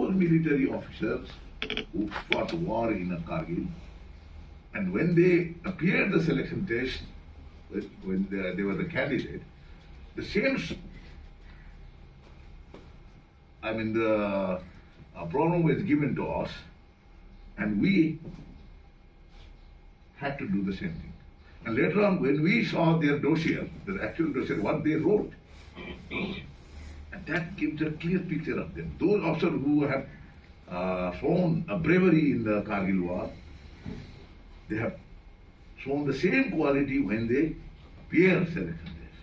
those military officers who fought war in Kargil, and when they appeared the selection test, when they were the candidate, the same, the problem was given to us, and we had to do the same thing. And later on, when we saw their dossier, the actual dossier, what they wrote, and that gives a clear picture of them. Those officers who have shown a bravery in the Kargil war, they have shown the same quality when they appear selection test.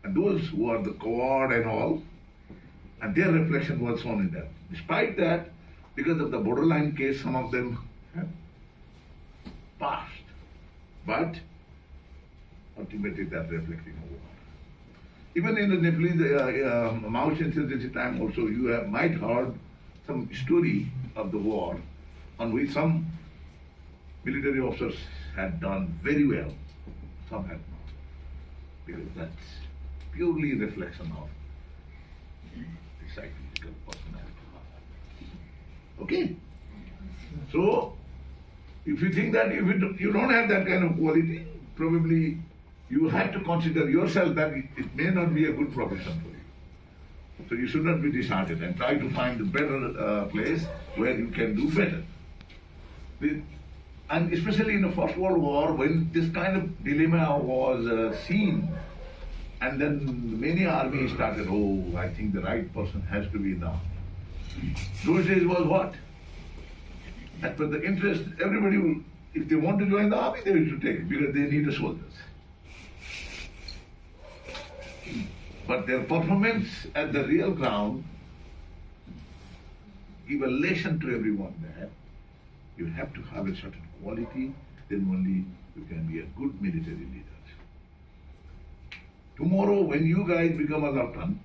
And those who are the coward and all, and their reflection was shown in that. Despite that, because of the borderline case, some of them have passed. But ultimately that reflecting a war. Even in the Nepalese Maoist insurgency time also, you might heard some story of the war on which some military officers had done very well, some had not. Because that's purely reflection of the psychological personality. Okay? So, if you think that if you don't have that kind of quality, probably you have to consider yourself that it may not be a good profession for you. So you should not be disheartened and try to find a better place where you can do better. And especially in the First World War, when this kind of dilemma was seen, and then many armies started, oh, I think the right person has to be in the army. Those days was what? As per the interest, everybody will, if they want to join the army, they will take it because they need the soldiers. But their performance at the real ground give a lesson to everyone that you have to have a certain quality, then only you can be a good military leader. Tomorrow, when you guys become a lieutenant,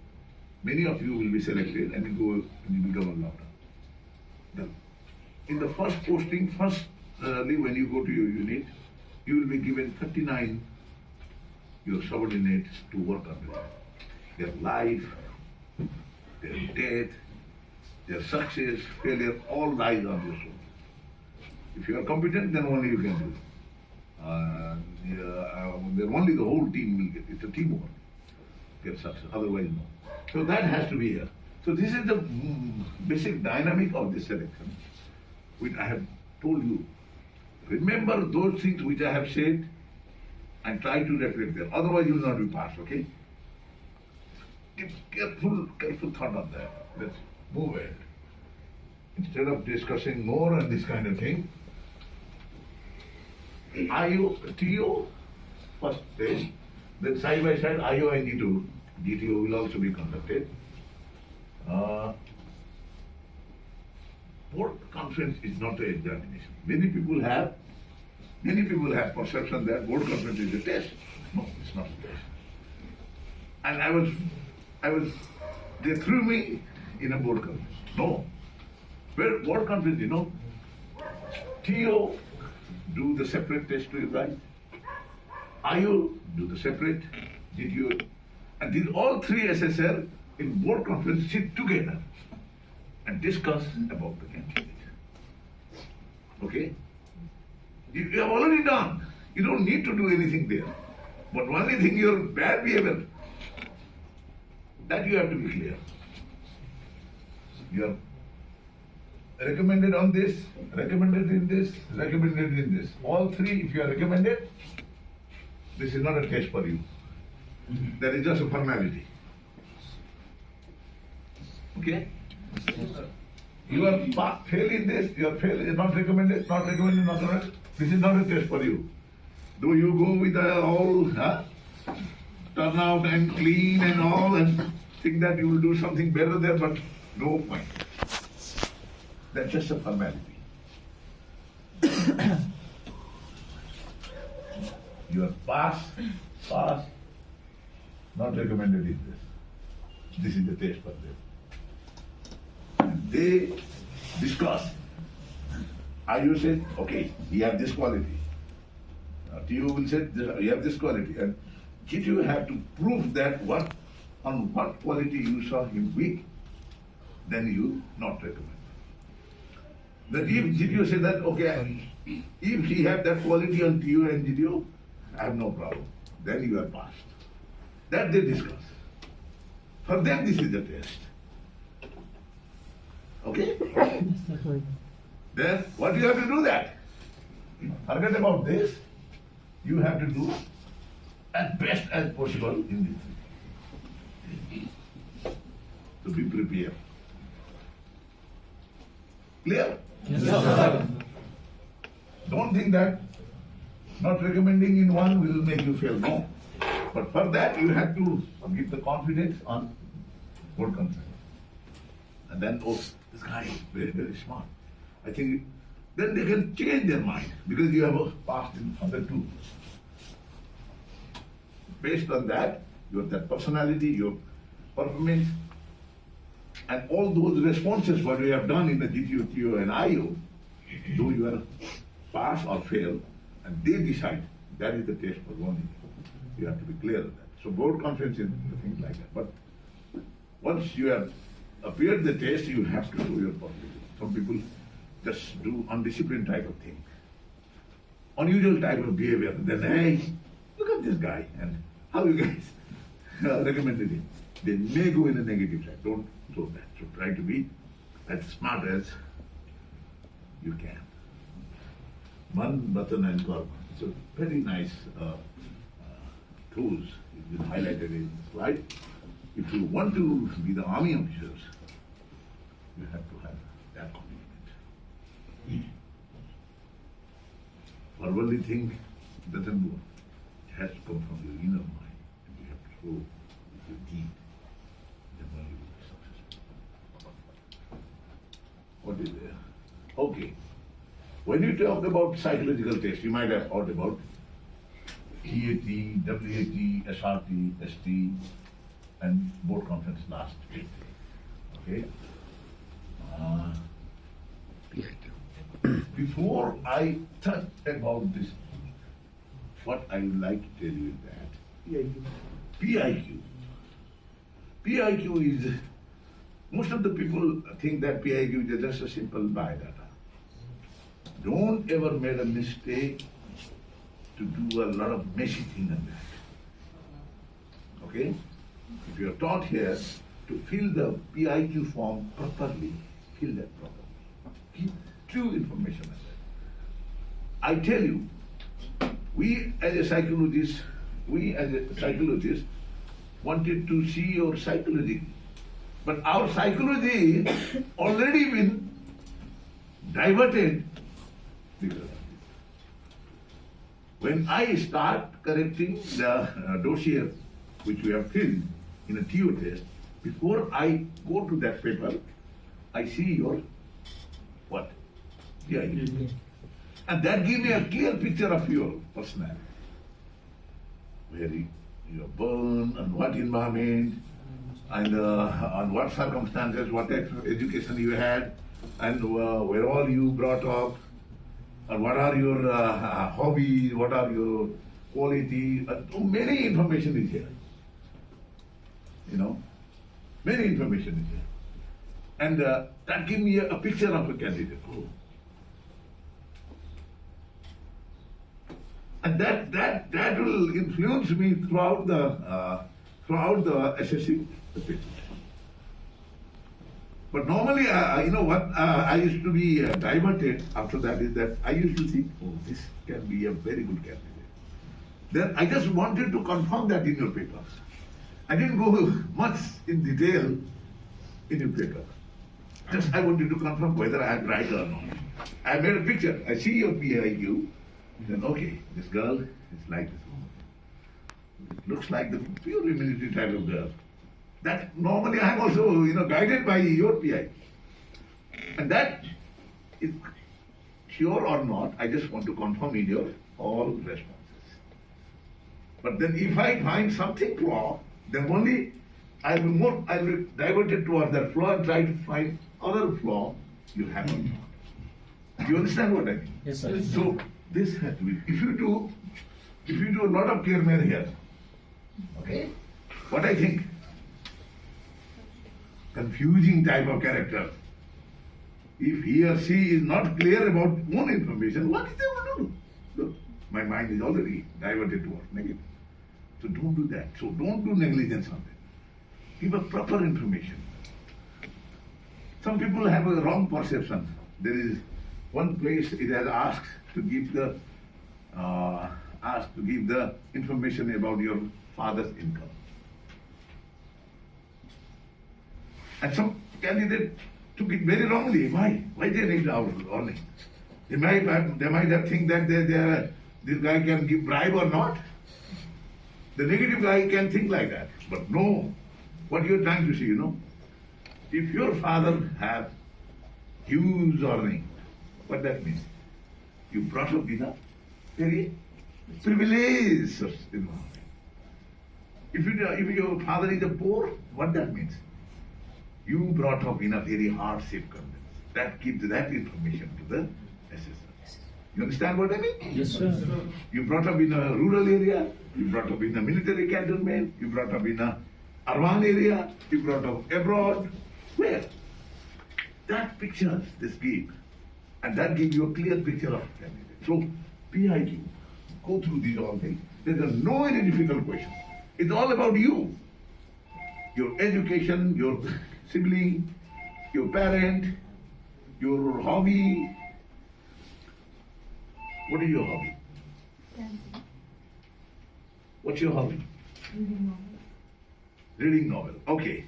many of you will be selected and you become a lieutenant. In the first posting, when you go to your unit, you will be given 39 your subordinates to work on them. Their life, their death, their success, failure, all lies on your shoulders. If you are competent, then only you can do it. Then only the whole team will get it. It's a teamwork. Get success, otherwise no. So that has to be here. So this is the basic dynamic of this selection, which I have told you. Remember those things which I have said and try to reflect them. Otherwise you will not be passed, okay? Give careful thought on that. Let's move ahead. Instead of discussing more on this kind of thing, TO, first test, then side by side IO and D2, DTO will also be conducted. Board conference is not an examination. Many people have perception that board conference is a test. No, it's not a test. And they threw me in a board conference. No. Where board conference, TO do the separate test to you guys. IO do the separate, DTO, and these all three SSL in board conference sit together and discuss about the candidate. Okay? You have already done. You don't need to do anything there. But only thing, your bad behavior, that you have to be clear. You are recommended on this, recommended in this, recommended in this. All three, if you are recommended, this is not a test for you. That is just a formality. Okay? You are failing this, you are failing, not recommended, not recommended, not recommended. This is not a test for you. Though you go with all turnout and clean and all and think that you will do something better there, but no point. That's just a formality. You are pass, not recommended in this. This is the test for them. And they discuss. IU said, okay, you have this quality. TU will say, you have this quality. And GTU have to prove that on what quality you saw him weak, then you not recommend. Then if GTO say that, okay, if he had that quality on TO and GTO, I have no problem. Then you are passed. That they discuss. For them, this is the test. Okay? Then what you have to do that? Forget about this. You have to do as best as possible in this. To be prepared. Clear? Yes, sir. Don't think that not recommending in one will make you fail. No. But for that, you have to give the confidence on board conference. And then, oh, this guy is very, very smart. I think then they can change their mind because you have passed in other two. Based on that, your that personality, your performance, and all those responses what you have done in the GTO, TO, and IO, though you are pass or fail, and they decide that is the test for one. You have to be clear on that. So board conference is things like that. But once you have appeared the test, you have to show your performance. Some people just do undisciplined type of thing, unusual type of behavior. Then, hey, look at this guy and how you guys recommended him. They may go in a negative side. Don't do that. So try to be as smart as you can. Man, Batan, and Karma. It's a very nice tools. It's been highlighted in the slide. If you want to be the army officers, you have to have that commitment. Verbally think doesn't work. It has to come from your inner mind. And you have to show with your deed. Then only you will be successful. What is there? Okay. When you talk about psychological test, you might have heard about TAT, WAT, SRT, ST, and board conference last week. Okay? Before I touch about this, what I would like to tell you is that PIQ. PIQ is, most of the people think that PIQ is just a simple biodata. Don't ever make a mistake to do a lot of messy thing on that. Okay? If you are taught here to fill the PIQ form properly, fill that properly. Give true information on that. I tell you, we as a psychologist wanted to see your psychology. But our psychology already been diverted because of this. When I start correcting the dossier which we have filled in a TO test, before I go to that paper, I see your what? PIQ. And that gives me a clear picture of your personality. Where you are born, and what environment, and on what circumstances, what education you had, and where all you brought up, and what are your hobbies, what are your qualities, many information is here. You know, many information is here. And that gives me a picture of a candidate. Oh. And that will influence me throughout the assessing the patient. But normally, you know what, I used to be diverted after that is that I used to think, oh, this can be a very good candidate. Then I just wanted to confirm that in your papers. I didn't go much in detail in your paper. Just I wanted to confirm whether I am right or not. I made a picture. I see your PIQ. Then okay, this girl is like this woman. It looks like the purely military type of girl. That normally I am also, you know, guided by your PI. And that is sure or not, I just want to confirm in your all responses. But then if I find something flaw, then only I will divert it towards that flaw and try to find other flaw you have or not. Do you understand what I mean? Yes, sir. So this has to be. If you do a lot of care here, okay, what I think, confusing type of character. If he or she is not clear about own information, what is they want to do? Look, my mind is already diverted towards negative. So don't do that. So don't do negligence on it. Give a proper information. Some people have a wrong perception. There is one place it has asked to give the information about your father's income. And some candidate took it very wrongly. Why? Why they need our earning? They might have think that this guy can give bribe or not. The negative guy can think like that. But no, what you're trying to see, if your father have huge earning, what that means? You brought up in a very privileged environment. If your father is a poor, what that means? You brought up in a very hardship condition. That gives that information to the assessor. You understand what I mean? Yes, sir. You brought up in a rural area, you brought up in a military cantonment, you brought up in a urban area, you brought up abroad. Where? That picture this gives. And that gives you a clear picture of candidate. So, PIQ, go through these all things. There's no any difficult question. It's all about you. Your education, your sibling, your parent, your hobby. What is your hobby? Dancing. What's your hobby? Reading novels. Reading novel. Okay.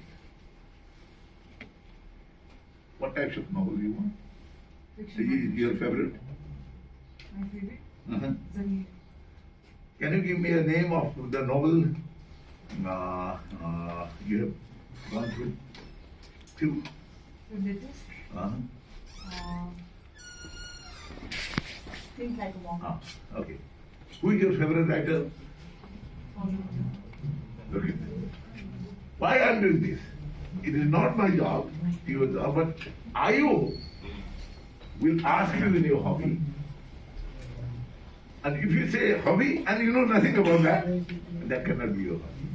What types of novel you want? Fiction. Is your favorite? My favorite? Uh-huh. Zamir. Can you give me a name of the novel you have gone through? Few. Religious. Uh-huh. Think Like a Woman. Okay. Who is your favorite writer? Pauline. Look at this. Why I am doing this? It is not my job, your job, but IO will ask you in your hobby. And if you say hobby and you know nothing about that, that cannot be your hobby.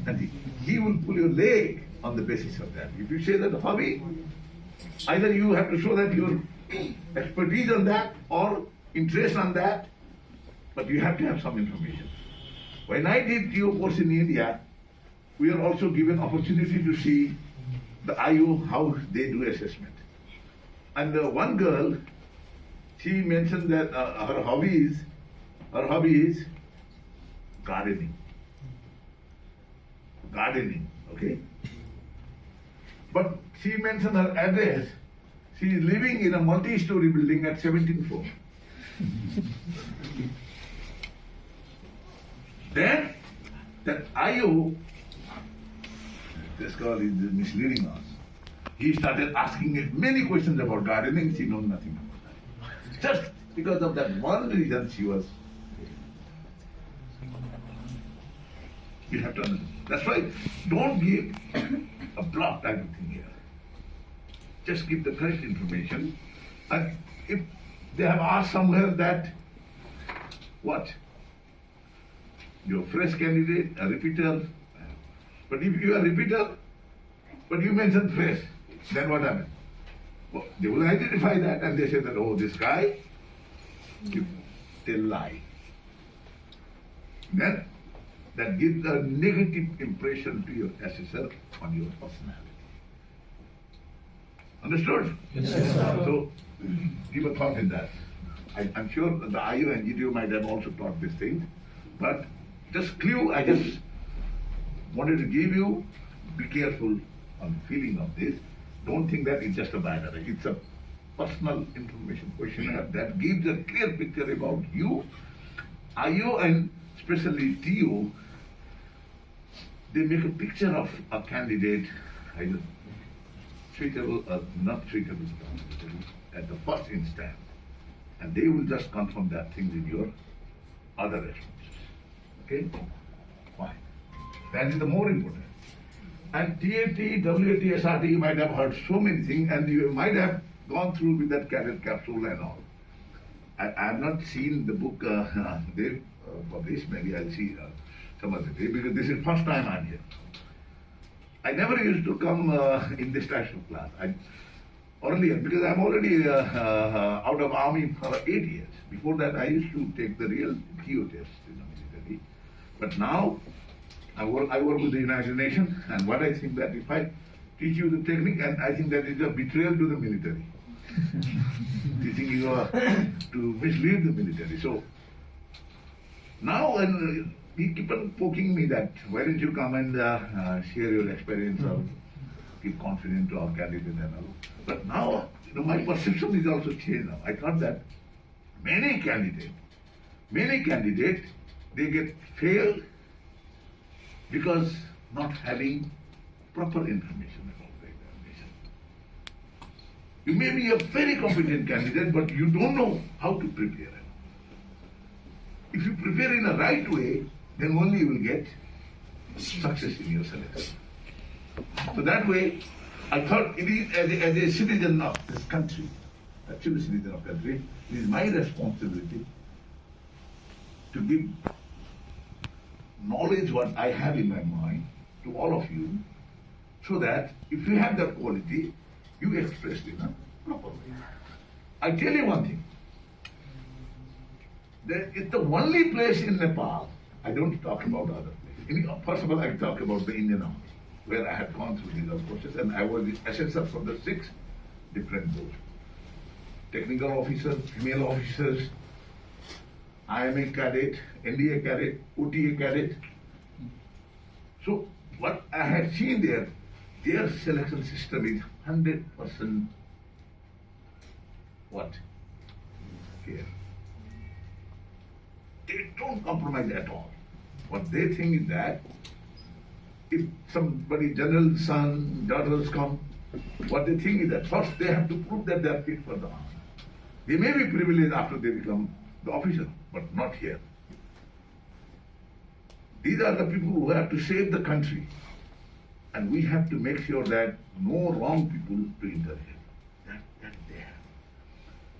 And he will pull your leg on the basis of that. If you say that hobby, either you have to show that your expertise on that or interest on that, but you have to have some information. When I did TO course in India, we are also given opportunity to see the IO, how they do assessment. And one girl, she mentioned that her hobby is gardening. Gardening, okay? But she mentioned her address. She is living in a multi-story building at 17th floor. Then, that IO, this girl is misleading us. He started asking many questions about gardening. She knows nothing about that. Just because of that one reason she was. You have to understand. That's why don't give a block type of thing here. Just give the correct information. And if they have asked somewhere that, what? You're a fresh candidate, a repeater. But if you are a repeater, but you mentioned fresh, then what happens? Well, they will identify that and they say that, oh, this guy, you tell lie. Then that gives a negative impression to your assessor on your personality. Understood? Yes, sir. So, give a thought in that. I'm sure the IO and GDO might have also taught this thing, but just clue I just wanted to give you. Be careful on feeling of this. Don't think that it's just a binary. It's a personal information questionnaire that gives a clear picture about you. IO and especially TO, they make a picture of a candidate, either suitable or not suitable at the first instance. And they will just confirm that things in your other responses. Okay? Fine. That is the more important. And TAT, WAT, SRT, you might have heard so many things, and you might have gone through with that carrot capsule and all. I have not seen the book they published. Maybe I'll see some other day, because this is first time I'm here. I never used to come in this type of class. Earlier, because I'm already out of army for 8 years. Before that, I used to take the real TO test in the military. But now, I work with the United Nations, and what I think that if I teach you the technique, and I think that is a betrayal to the military. Teaching you to mislead the military. So, now when he keep on poking me that, why don't you come and share your experience or give confidence to our candidate and all. But now, my perception is also changed now. I thought that many candidates, they get failed because not having proper information about the examination. You may be a very competent candidate, but you don't know how to prepare. If you prepare in a right way, then only you will get success in your selection. So that way, I thought it is as a citizen of this country, actually citizen of the country, it is my responsibility to give knowledge what I have in my mind to all of you, so that if you have that quality, you express it in a proper way. I tell you one thing. It's the only place in Nepal, I don't talk about other places. First of all, I talk about the Indian Army, where I had gone through these processes, and I was the assessor for the 6 different boards. Technical officers, female officers, IMA cadet, NDA cadet, OTA cadet. So what I had seen there, their selection system is 100% what? Fair. They don't compromise at all. What they think is that if somebody, general son, daughters come, what they think is that first they have to prove that they are fit for the army. They may be privileged after they become the officer, but not here. These are the people who have to save the country. And we have to make sure that no wrong people to enter here. That's there.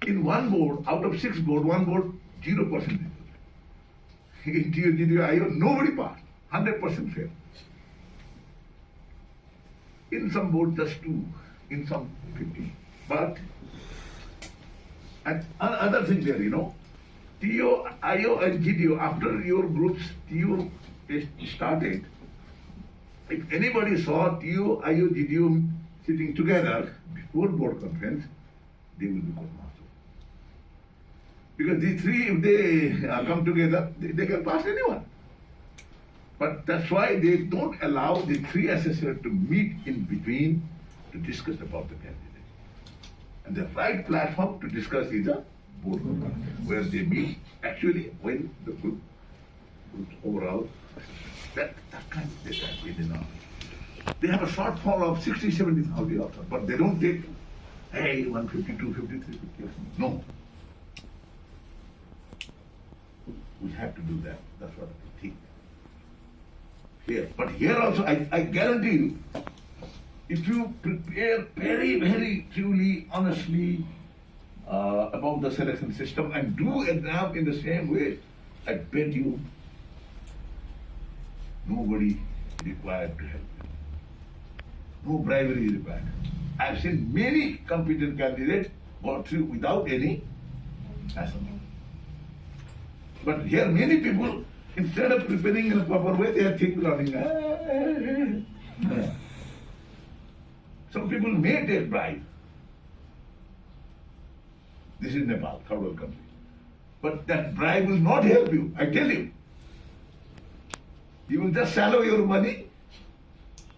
In one board, out of 6 boards, one board, 0%. In TO, nobody passed. 100% fail. In some boards, just 2. In some, 50. But, and other thing there, TO, IO, and GDO, after your group's TO started, if anybody saw TO, IO, GDO sitting together before board conference, they will be called master. Because these 3, if they come together, they can pass anyone. But that's why they don't allow the 3 assessors to meet in between to discuss about the candidate. And the right platform to discuss is a board conference, where they meet actually when the group overall. That kind of data in the army. They have a shortfall of 60, 70,000 officers, but they don't take, hey, 150, 250, 350. No. We have to do that. That's what I think. Here. But here also, I guarantee you, if you prepare very, very truly, honestly about the selection system and do exam in the same way, I bet you nobody required to help you. No bribery is required. I've seen many competent candidates go through without any hassle. But here many people, instead of preparing in a proper way, they are think running. Some people may take bribe. This is Nepal, third world country. But that bribe will not help you, I tell you. You will just swallow your money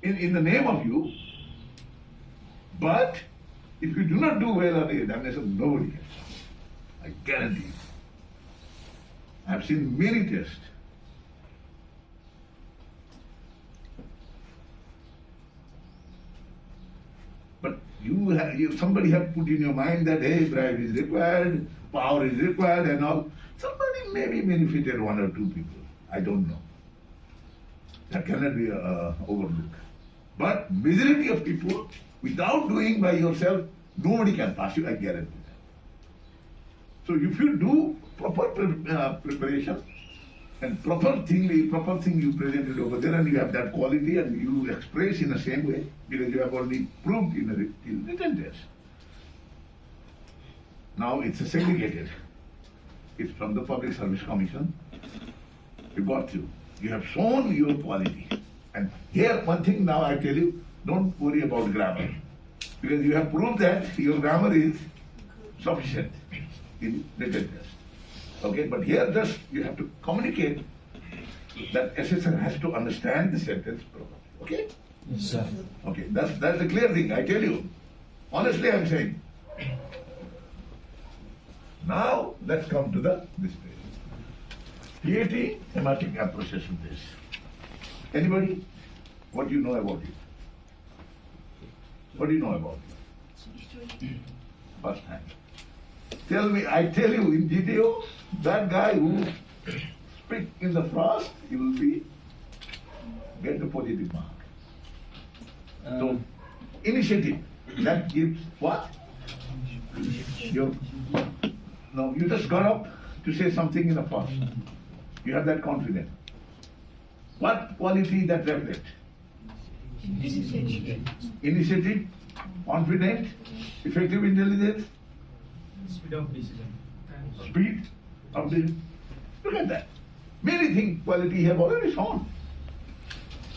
in the name of you. But if you do not do well on the examination, nobody can. I guarantee you. I've seen many tests. But somebody have put in your mind that, hey, bribe is required, power is required and all. Somebody maybe benefited 1 or 2 people. I don't know. That cannot be overlooked. But majority of people, without doing by yourself, nobody can pass you, I guarantee that. So if you do proper preparation, And proper thing you presented over there, and you have that quality, and you express in the same way because you have already proved in a written test. Now it's a segregated. It's from the Public Service Commission. You got to. You have shown your quality. And here, one thing now I tell you, don't worry about grammar. Because you have proved that your grammar is sufficient in written test. Okay, but here just you have to communicate that assessor has to understand the sentence properly. Okay? Yes, sir. Okay, that's the clear thing, I tell you. Honestly, I'm saying. Now, let's come to this page. PAT, thematic appreciation test. Anybody? What do you know about it? What do you know about it? First time. Tell me, I tell you in GTO, that guy who speak in the frost, he will get the positive mark. So, initiative, that gives what? No, you just got up to say something in the frost. You have that confidence. What quality that reflects? Initiative, confident, effective intelligence, Speed of decision. speed of the. Look at that. Many things quality you have already shown.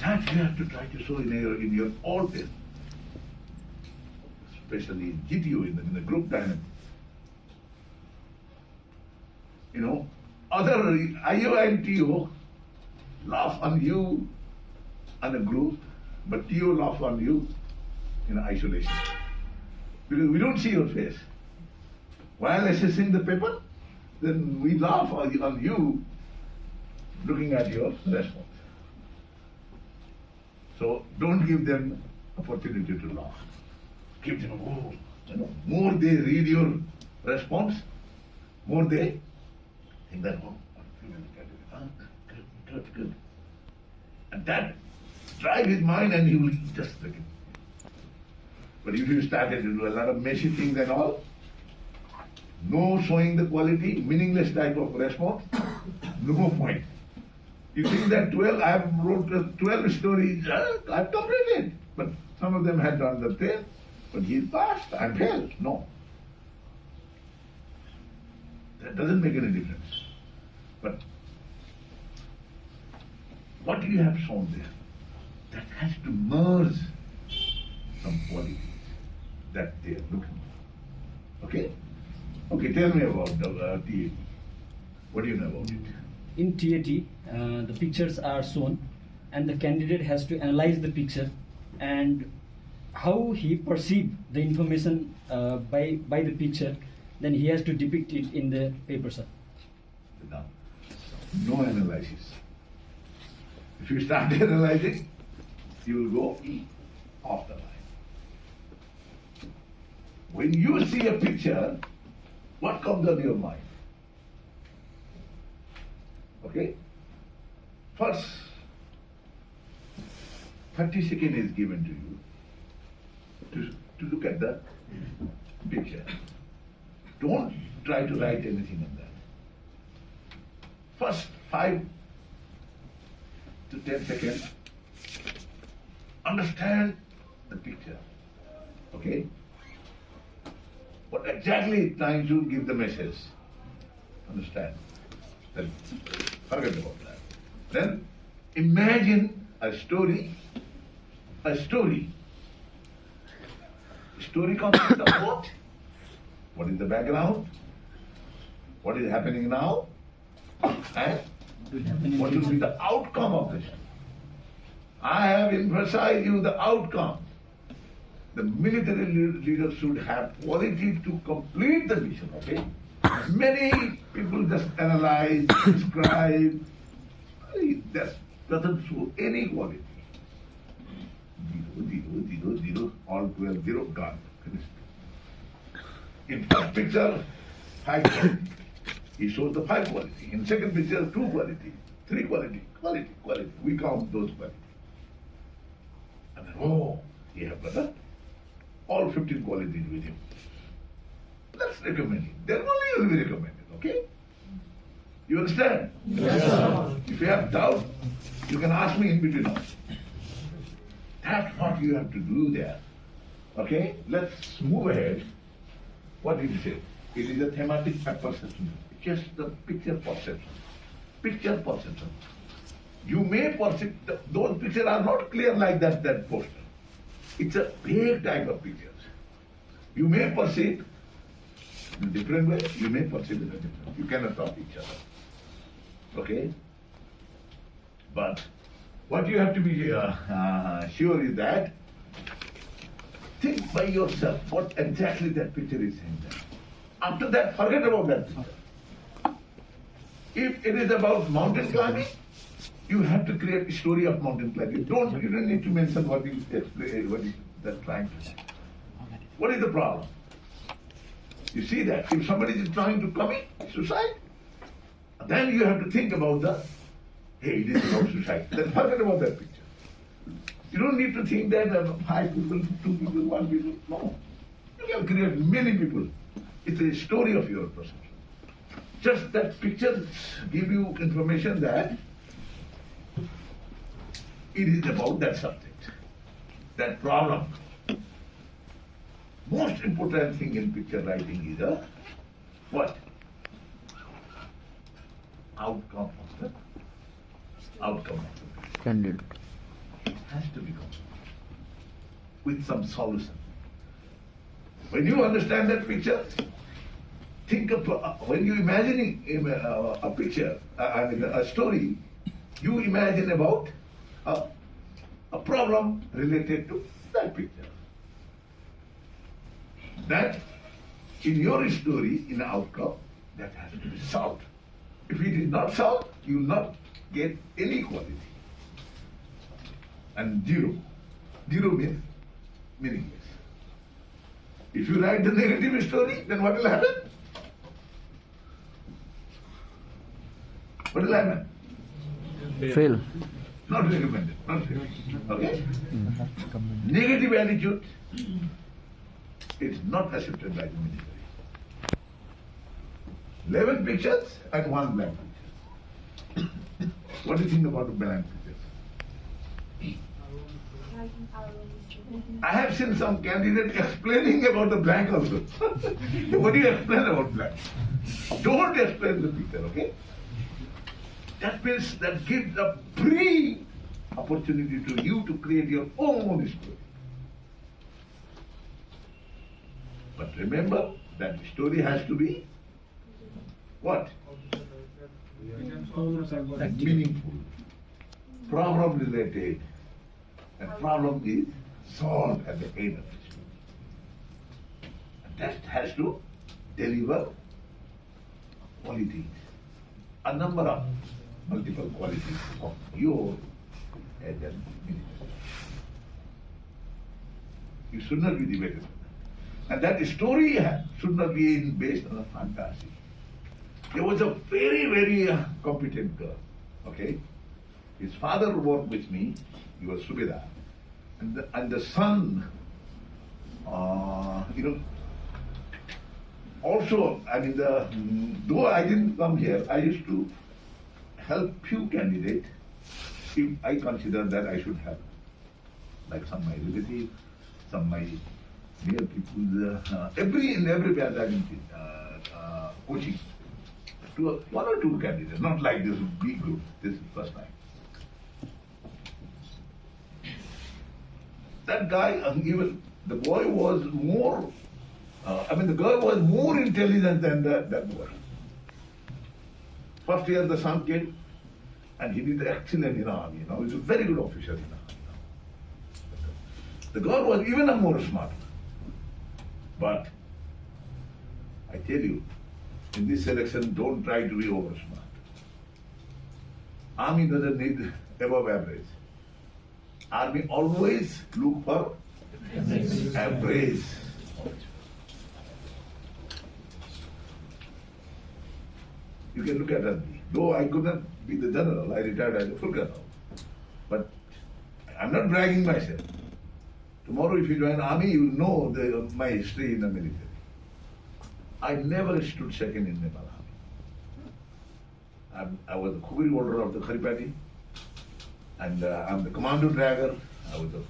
That you have to try to show in your all test. Especially in GTO, in the group dynamic. You know, other IO and TO laugh on you and a group, but TO laugh on you in isolation. Because we don't see your face. While assessing the paper, then we laugh on you looking at your response. So don't give them opportunity to laugh. Give them more they read your response, more they think that, good. And that drive his mind and he will just look it. But if you started to do a lot of messy things and all, no showing the quality, meaningless type of response, no point. You think that 12, I have wrote 12 stories, I've completed. But some of them had done the 10, but he passed, I failed. No. That doesn't make any difference. But what you have shown there, that has to merge some qualities that they are looking for. Okay? Okay, tell me about the TAT. What do you know about it? In TAT, the pictures are shown and the candidate has to analyze the picture and how he perceives the information by the picture, then he has to depict it in the paper, sir. Now, no analysis. If you start analyzing, you will go off the line. When you see a picture, what comes on your mind? Okay? First, 30 seconds is given to you to look at the picture. Don't try to write anything on that. First 5 to 10 seconds, understand the picture. Okay? What exactly is trying to give the message? Understand? Then forget about that. Then imagine a story. A story. Story consists of what? What is the background? What is happening now? And what will be the outcome of this? I have emphasized you the outcome. The military leader should have quality to complete the mission, okay? Many people just analyze, describe. That doesn't show any quality. 0, 0, 0, 0, all 12, 0, gone. Finished. In first picture, 5 quality. He shows the 5 quality. In second picture, 2 quality, 3 quality, quality. We count those qualities. And then, he have got all 15 qualities with him. Let's recommend it. Then only you will be recommended, okay? You understand? Yes, sir. If you have doubt, you can ask me in between us. That's what you have to do there. Okay? Let's move ahead. What did you say? It is a thematic perception. Just the picture perception. Picture perception. You may perceive, those pictures are not clear like that poster. It's a vague type of pictures. You may perceive in a different way, you may perceive in a different way. You cannot talk each other. Okay? But what you have to be sure is that think by yourself what exactly that picture is saying there. After that, forget about that picture. If it is about mountain climbing, you have to create a story of mountain climbing. You don't need to mention what is that trying to say. What is the problem? You see that if somebody is trying to commit suicide, then you have to think about hey, it is about suicide. Then forget about that picture. You don't need to think that 5 people, 2 people, 1 people. No. You can create many people. It's a story of your perception. Just that picture give you information that it is about that subject, that problem. Most important thing in picture writing is what? Outcome of the Candid. It has to be come with some solution. When you understand that picture, think of when you imagining a picture, a story, you imagine about a problem related to that picture. That in your story, in the outcome, that has to be solved. If it is not solved, you will not get any quality. And zero. Zero means meaningless. If you write the negative story, then what will happen? What will happen? Fail. Not recommended. Not recommended. Okay? Negative attitude is not accepted by the military. 11 pictures and 1 blank picture. What do you think about the blank pictures? I have seen some candidates explaining about the blank also. What do you explain about blank? Don't explain the picture, okay? That means that gives a free opportunity to you to create your own story. But remember that the story has to be what? Meaningful, problem related, and problem is solved at the end of the story. And that has to deliver qualities, a number of multiple qualities of your as an individual. You should not be debated. And that story should not be based on a fantasy. There was a very, very competent girl, okay? His father worked with me, he was Subedar. And the son, also, I mean, though I didn't come here, I used to help few candidates if I consider that I should help. Like some my relatives, some my near people, in every batch I've been coaching. To 1 or 2 candidates, not like this big group. This is the first time. That guy, even the boy was more, the girl was more intelligent than that boy. First year the son came and he did excellent in army, he was a very good officer in army. The girl was even a more smart. But I tell you, in this selection, don't try to be over smart. Army doesn't need above average. Army always look for average. You can look at us. Though I couldn't be the general, I retired as a full colonel. But I'm not bragging myself. Tomorrow if you join army, you will know my history in the military. I never stood second in Nepal army. I was the Kugri order of the Kharipati, and I'm the commando dragger. I was the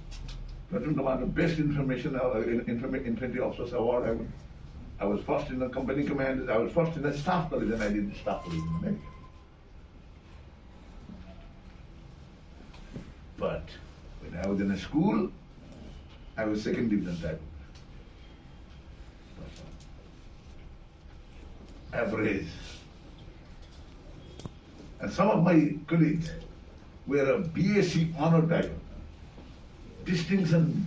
platoon commander, best infantry officers award. I was first in the company command. I was first in the staff college, and I did the staff college in America. But when I was in a school, I was second division type. Average. And some of my colleagues were a BSc honor type. Distinction,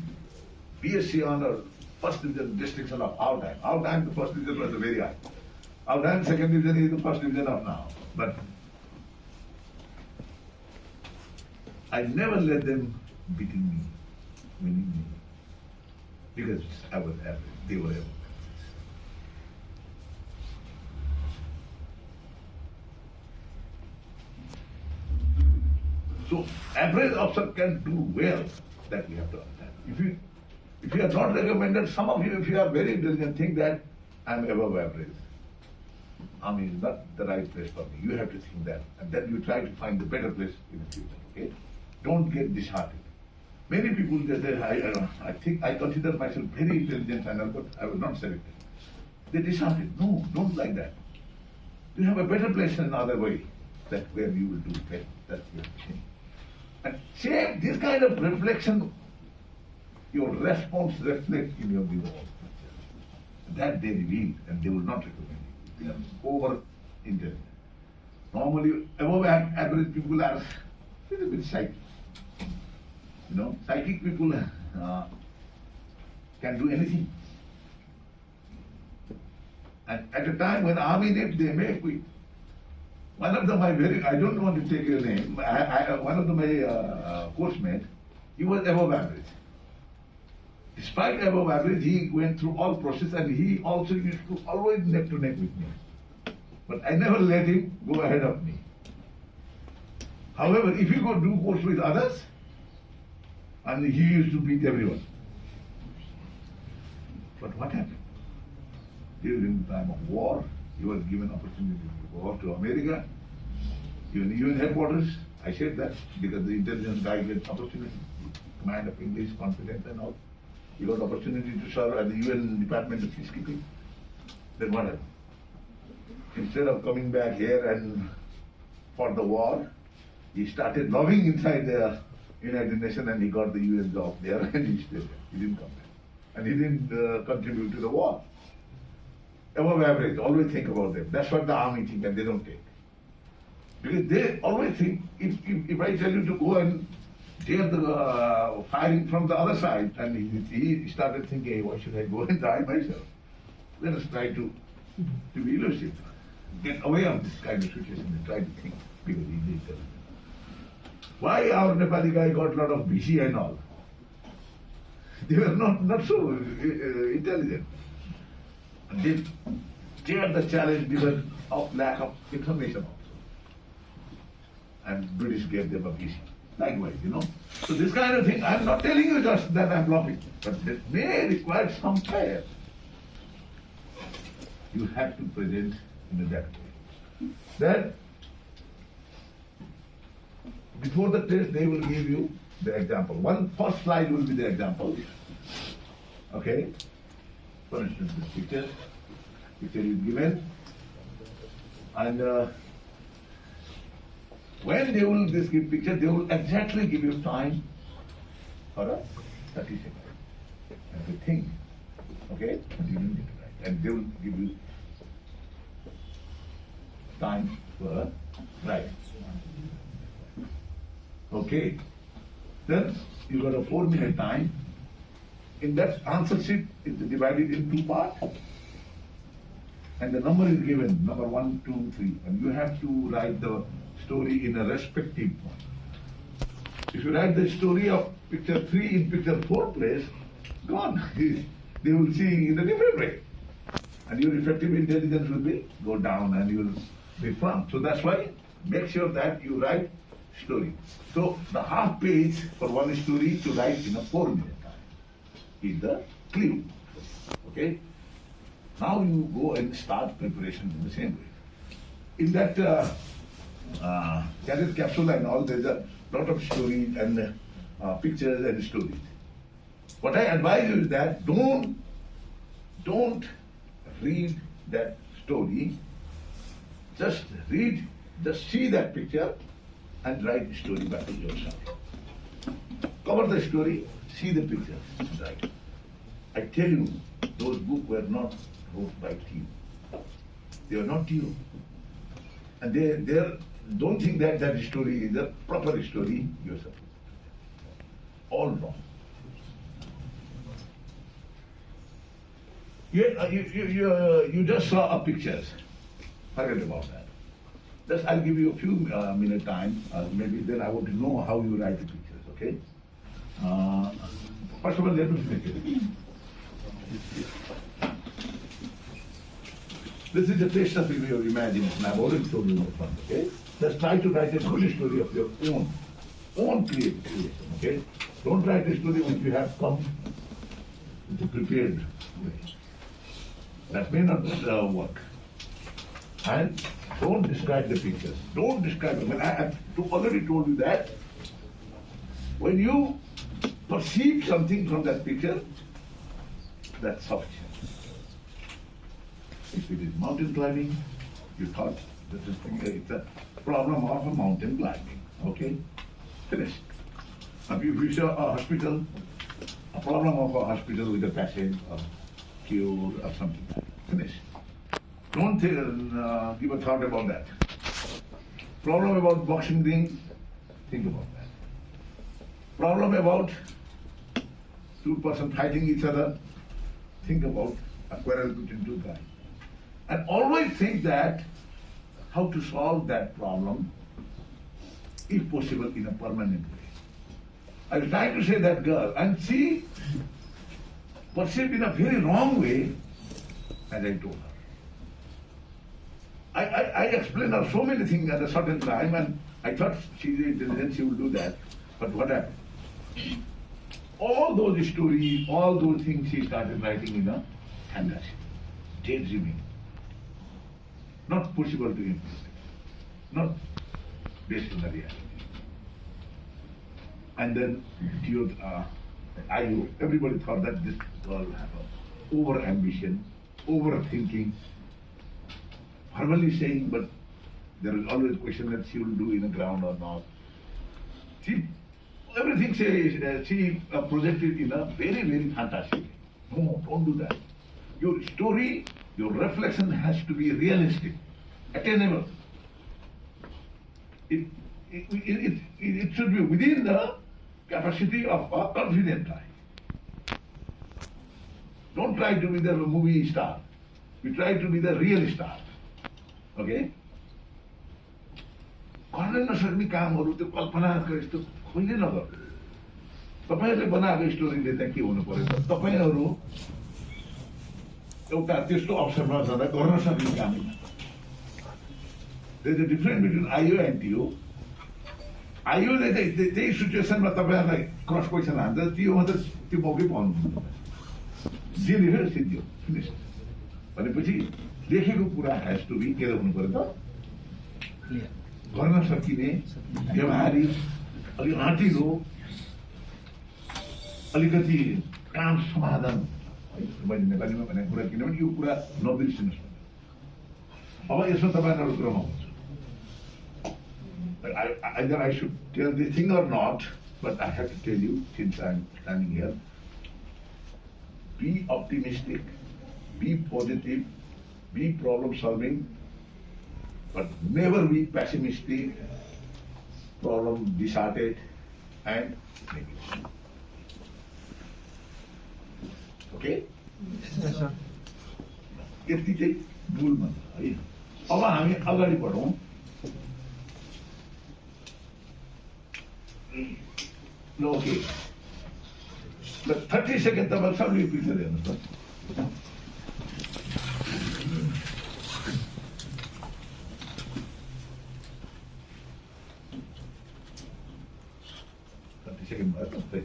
BSc honor, first division distinction of our time. Our time, the first division was very high. Our time, second division is the first division of now. But I never let them beating me, winning me, because I was average. They were average. So average officer can do well. That we have to understand. If you are not recommended, some of you, if you are very intelligent, think that I am above average. Army is not the right place for me. You have to think that, and then you try to find the better place in the future. Okay? Don't get disheartened. Many people they I consider myself very intelligent and but I was not selected. They disheartened. No, don't like that. You have a better place in another way. That where you will do better. That's your thing. And same, this kind of reflection, your response reflects in your behavior. That they reveal, and they will not recommend you. They are over intelligent. Normally, above average people are a little bit psychic. You know, psychic people can do anything. And at a time when army needs, they may quit. One of my I don't want to take your name, one of my course mates, he was above average. Despite above average, he went through all process and he also used to always neck to neck with me. But I never let him go ahead of me. However, if you go do course with others, and he used to beat everyone. But what happened? During the time of war, he was given opportunity to go off to America, even UN headquarters. I said that because the intelligence guy gets opportunity, command of English, confidence and all. He got opportunity to serve at the UN Department of Peacekeeping. Then what happened? Instead of coming back here and for the war, he started loving inside the United Nations and he got the UN job there and he stayed there. He didn't come back. And he didn't contribute to the war. Above average, always think about them. That's what the army think and they don't take. Because they always think, if I tell you to go and tear the firing from the other side, and he started thinking, hey, why should I go and die myself? Let us try to be elusive. Get away from this kind of situation and try to think, because he did tell. Why our Nepali guy got a lot of BC and all? They were not so intelligent. They dared the challenge because of lack of information also. And British gave them a BC. Likewise, you know. So this kind of thing, I'm not telling you just that I'm bluffing, but it may require some prayer. You have to present in that way. Then, before the test, they will give you the example. First slide will be the example. Okay? For instance, this picture is given. And when they will this give picture, they will exactly give you time for a 30 seconds. And to think. Okay? And you don't need to write. And they will give you time for write. Okay. Then you got a 4-minute time. In that answer sheet, it's divided in 2 parts. And the number is given, number 1, 2, 3. And you have to write the story in a respective one. If you write the story of picture 3 in picture 4 place, gone. They will see in a different way. And your effective intelligence will be go down and you will be firm. So that's why make sure that you write story. So the half page for one story to write in a 4-minute time is the clue. Okay? Now you go and start preparation in the same way. In that carrier capsule and all, there's a lot of stories and pictures and stories. What I advise you is that don't read that story. Just see that picture and write the story back to yourself. Cover the story, see the pictures, and write. I tell you, those books were not wrote by you. They were not you. And don't think that that story is a proper story yourself. All wrong. You just saw a pictures. Forget about that. Just I'll give you a few minute time. Maybe then I want to know how you write the pictures. Okay. First of all, let me finish it. This is a taste of your imagination. I've already told you about fun. Okay. Just try to write a good story of your own creation. Okay. Don't write a story which you have come with a prepared way. That may not work. And don't describe the pictures. Don't describe them. I have already told you that when you perceive something from that picture, that's sufficient. If it is mountain climbing, you thought it's a problem of a mountain climbing. Okay? Finished. Now, if you saw a hospital, a problem of a hospital with a patient or cure or something like that. Finished. Don't give a thought about that. Problem about boxing ring, think about that. Problem about two persons fighting each other, think about a quarrel between two guys. And always think that how to solve that problem, if possible, in a permanent way. I was trying to say that girl, and she perceived in a very wrong way, as I told her. I explained her so many things at a certain time, and I thought she would do that. But what happened? All those stories, all those things she started writing in a fantasy, daydreaming. Not possible to implement, not based on the reality. And then everybody thought that this girl had over-ambition, overthinking, verbally saying, but there is always a question that she will do in the ground or not. Everything she projected in a very, very fantastic way. No, don't do that. Your story, your reflection has to be realistic, attainable. It should be within the capacity of a confident guy. Don't try to be the movie star. You try to be the real star. Okay? गर्न नसक्ने कामहरू त्यो कल्पनाको यस्तो कहिले नगर्नु। तपाईहरुले बनाएको स्टोरीले चाहिँ के हुनु पर्यो त तपाईहरु एउटा त्यस्तो अवसरमा जाँदा गर्न सक्ने काम होइन। There is a difference between IO and TO. IO ले चाहिँ त्यही सिचुएसनमा तपाईहरुलाई क्रस क्वेशन हान्छ, TO मा त त्यो मौकै पाउनु। जे लेख्यो सिद्धियो, फिनिश। भनेपछि लेखेको कुरा हैज टु बी के हुनु पर्यो त क्लियर, गर्न सकिने, व्यवहारिक, अलि आँटिलो, अलिकति काम समाधान मैले नेपालीमा भनेको कुरा किनभने यो कुरा नबिर्सिनुस्। अब यसमा तपाईहरुको कुरामा हुन्छ। Either I should tell this thing or not, but I have to tell you since I'm standing here. Be optimistic, be positive, be problem solving, but never be pessimistic, problem disheartened, and negative. Okay? Yes, sir. यति चाहिँ भुल भन्छ है। अब हामी अगाडि बढौं। ल okay, ल 30 second तपाईहरु सबैले पिक्चर हेर्नुस् त।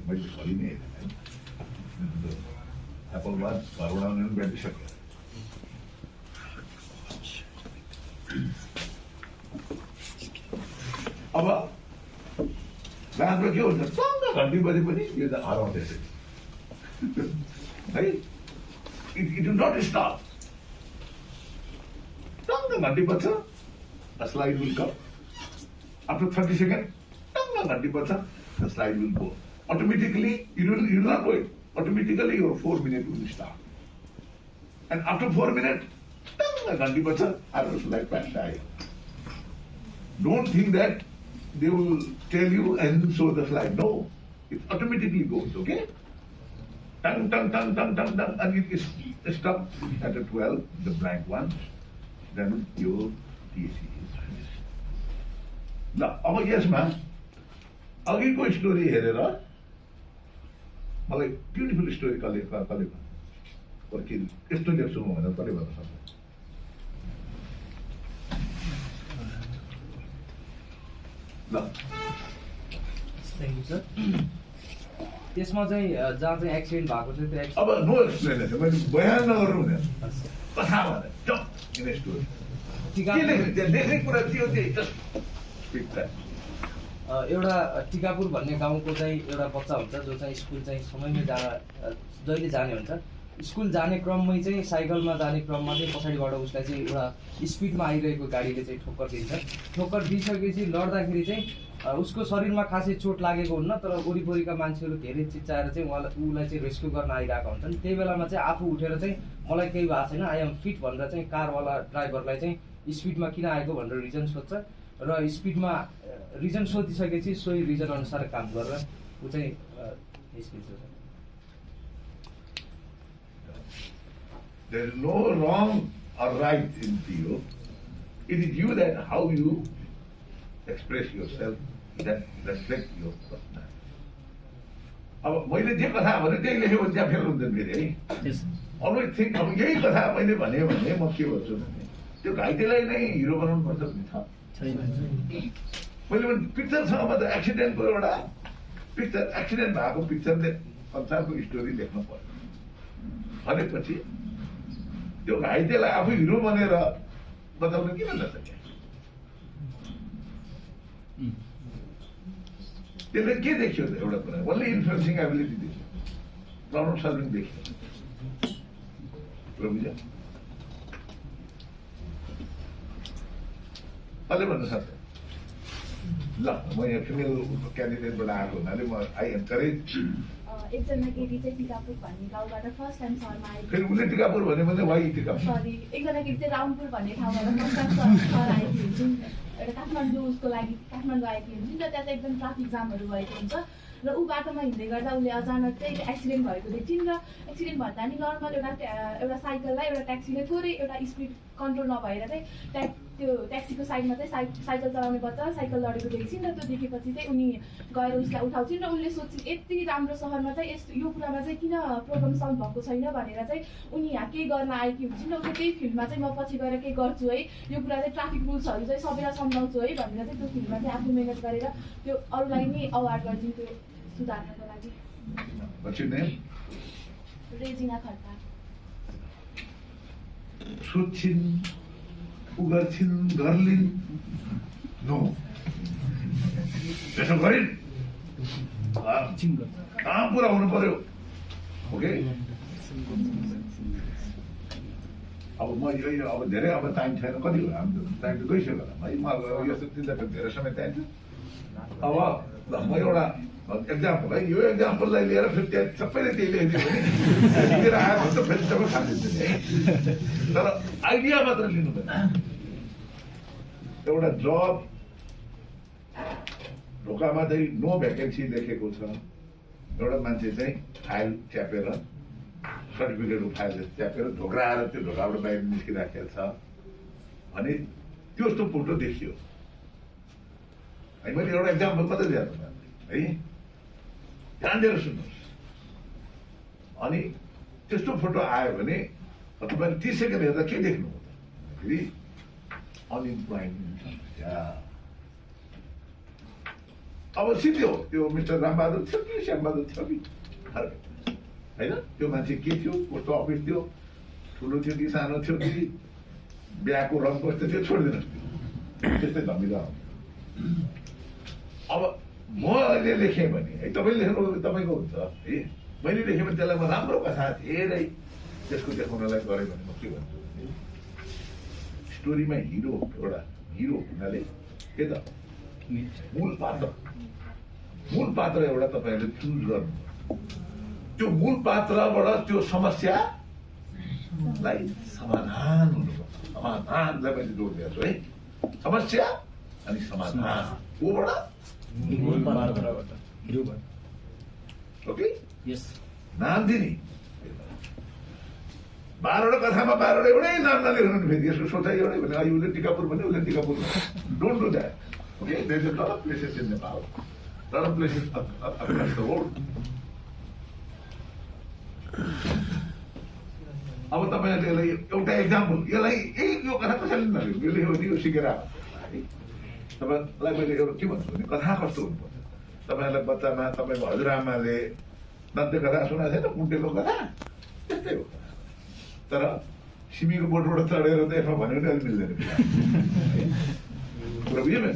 मैले भरि नै हेरेँ एप्पल वाच घरबाट आउनु भेटिसक्यो। अब ब्याङ्कमा के हुन्छ टङ्ग घन्टी बजे पनि यो त हराउँदैछ है इट विल नट स्टप टङ्ग घन्टी बज्छ the slide will come after 30 seconds टङ्ग घन्टी बज्छ the slide will go automatically you will not wait automatically your 4 minutes will start and after 4 minutes tongue घन्टी बज्छ after slide pass आयो don't think that they will tell you and show the slide. No, it automatically goes, okay? Tang, tang, tang, tang, tang, tang, and it is stopped at the 12, the blank one, then your TC is finished. Now, yes, ma'am. अघिको story हेरेर मलाई beautiful story कसले यस्तो लेख्छु म भनेर कसले भन्न सक्छ थ्याङ्क यू सर त्यसमा चाहिँ जहाँ चाहिँ एक्सिडेन्ट भएको छ त्यो अब नो एक्सप्लेनेसन मैले बयान नगर्नु हुँदैन कथा भने जम्प इन स्टोरी के लेख्ने लेख्ने कुरा के हो त्यही जस्ट स्पिक द्याट एउटा टिकापुर भन्ने गाउँको चाहिँ एउटा बच्चा हुन्छ जो चाहिँ स्कुल चाहिँ समयमै जहिले जाने हुन्छ स्कुल जाने क्रममै चाहिँ साइकलमा जाने क्रममा चाहिँ पछाडिबाट उसलाई चाहिँ एउटा स्पिडमा आइरहेको गाडीले चाहिँ ठोक्कर दिन्छ ठोक्कर दिइसकेपछि लड्दाखेरि चाहिँ उसको शरीरमा खासै चोट लागेको हुन्न तर वरिपरिका मान्छेहरू धेरै चिच्चाएर चाहिँ उसलाई चाहिँ रेस्क्यु गर्न आइरहेका हुन्छन् त्यही बेलामा चाहिँ आफू उठेर चाहिँ मलाई केही भएको छैन आई एम फिट भनेर चाहिँ कारवाला ड्राइभरलाई चाहिँ स्पिडमा किन आएको भनेर रिजन सोध्छ र स्पिडमा रिजन सोधिसकेपछि सोही रिजन अनुसार काम गरेर ऊ चाहिँ निस्किन्छ There is no wrong or right in you. It is you that how you express yourself that reflect your personality. अब मैले जे कथा भने त्यही लेख्यो भने त्यहाँ फेल हुँदैन फेरि है अलवेज थिङ्क अब यही कथा मैले भने म के भन्छु भने त्यो घाइतेलाई नै हिरो बनाउनु पर्छ भन्ने छ मैले भने पिक्चरसँग म त एक्सिडेन्टको एउटा पिक्चर एक्सिडेन्ट भएको पिक्चरले संसारको स्टोरी लेख्नु पर्छ भनेपछि त्यो घाइतेलाई आफू हिरो बनेर बताउनु किन नसके त्यसले के देखियो त एउटा कुरा ओन्ली इन्फ्लुएन्सिङ एबिलिटी देखियो प्रब्लम सल्भिङ देखियो बुझ्यो कसले भन्न सक्छ ल म यहाँ फिमेल क्यान्डिडेटबाट आएको हुनाले म आई एन्करेज एकजना केटी चाहिँ टिकापुर भन्ने गाउँबाट फर्स्ट टाइम सहरमा आएको फेरि उसले टिकापुर भन्यो भने वाइ टिकापुर सरी एकजना केटी चाहिँ रामपुर भन्ने ठाउँबाट फर्स्ट टाइम सहर आएको हुन्छ एउटा काठमाडौँ उसको लागि काठमाडौँ आएको हुन्छ नि त त्यहाँ चाहिँ एकदम ट्राफिक जामहरू भएको हुन्छ र ऊ बाटोमा हिँड्दै गर्दा उसले अचानक चाहिँ एक्सिडेन्ट भएको देख्छिन् र एक्सिडेन्ट भन्दा नि नर्मल एउटा साइकललाई एउटा ट्याक्सीले थोरै एउटा स्पिड कन्ट्रोल नभएर चाहिँ त्यो ट्याक्सीको साइडमा चाहिँ साइकल चलाउने बच्चा साइकल लडेको देख्छिन् र त्यो देखेपछि चाहिँ उनी गएर उसलाई उठाउँछिन् र उनले सोध्छिन् यति राम्रो सहरमा चाहिँ यस्तो यो कुरामा चाहिँ किन प्रब्लम सल्भ भएको छैन भनेर चाहिँ उनी यहाँ केही गर्न आएकी हुन्छन् र उसले त्यही फिल्डमा चाहिँ म पछि गएर केही गर्छु है यो कुरा चाहिँ ट्राफिक रुल्सहरू चाहिँ सबैलाई सम्झाउँछु है भनेर चाहिँ त्यो फिल्डमा चाहिँ आफू मिहिनेत गरेर त्यो अरूलाई नै अवार्ड गरिदिन्थ्यो सुधार्नको लागि रेजिना खड्का सोध्छिन् उगर्छिन् गर्लिन् नो त्यसो गरिन् कहाँ पुरा हुनु पर्यो ओके अब म यो अब धेरै अब टाइम छैन कति हो हाम्रो टाइम त गइसक्यो होला है म यस्तो चिन्ता धेरै समय चाहिन्छ अब ल म एउटा एक्जाम्पल है यो एक्जाम्पललाई लिएर फेरि त्यहाँ सबैले त्यही लेखिदियो भने लिएर आयो भने त फेरि सबै खाँदिन्छ नि है तर आइडिया मात्र लिनु पर्छ एउटा जब ढोकामा चाहिँ नो भ्याकेन्सी लेखेको छ एउटा मान्छे चाहिँ फाइल च्यापेर सर्टिफिकेटको फाइल च्यापेर ढोक्राएर त्यो ढोकाबाट बाहिर निस्किराखेको छ भने त्यस्तो फोटो देखियो है मैले एउटा एक्जाम्पल मात्रै दिएको है ध्यान दिएर सुन्नुहोस् अनि त्यस्तो फोटो आयो भने तपाईँले 30 सेकेन्ड हेर्दा के देख्नु फेरि अनइम्प्लोइमेन्ट समस्या अब सिधो त्यो मिस्टर रामबहादुर थियो कि श्यामबहादुर थियो कि फरक होइन त्यो मान्छे के थियो कस्तो अफिस थियो ठुलो थियो कि सानो थियो कि बिहाको रङ कस्तो थियो छोडिदिनुहोस् त्यस्तै धमिलो अब म अहिले लेखेँ भने है तपाईँले लेख्नु तपाईँको हुन्छ है मैले लेखेँ भने त्यसलाई म राम्रो कथा धेरै त्यसको देखाउनलाई गरेँ भने म के भन्छु भने स्टोरीमा एउटा हिरो हुनाले के त मूल पात्र एउटा तपाईँहरूले चुज गर्नु त्यो मूल पात्रबाट त्यो समस्यालाई समाधान हुनुपर्छ समाधानलाई मैले जोड दिएको छु है समस्या अनि समाधान कोबाट ओके Yes. नाम दिने 12वटा कथामा 12वटा एउटै नाम नलेख्नु फेरि यसको सोचाइ एउटै भने उसले टिकापुर भने उसले Tikapur don't do that okay there is a lot of places in Nepal lot of places across the world अब तपाईँहरूले यसलाई एउटा एक्जाम्पल यसलाई यो कथा कसैले नलेख्नु यो लेख्यो भने यो सिकेर आयो है तपाईँलाई मैले एउटा के भन्छु भने कथा कस्तो हुनुपर्छ तपाईँहरूलाई बच्चामा तपाईँको हजुरआमाले दन्ते कथा सुनाएको छैन कुन्टेको कथा त्यस्तै हो तर सिमीको बोटबाट चढेर त यसमा भन्यो भने अलिक मिल्दैन कुरा बुझ्यो नि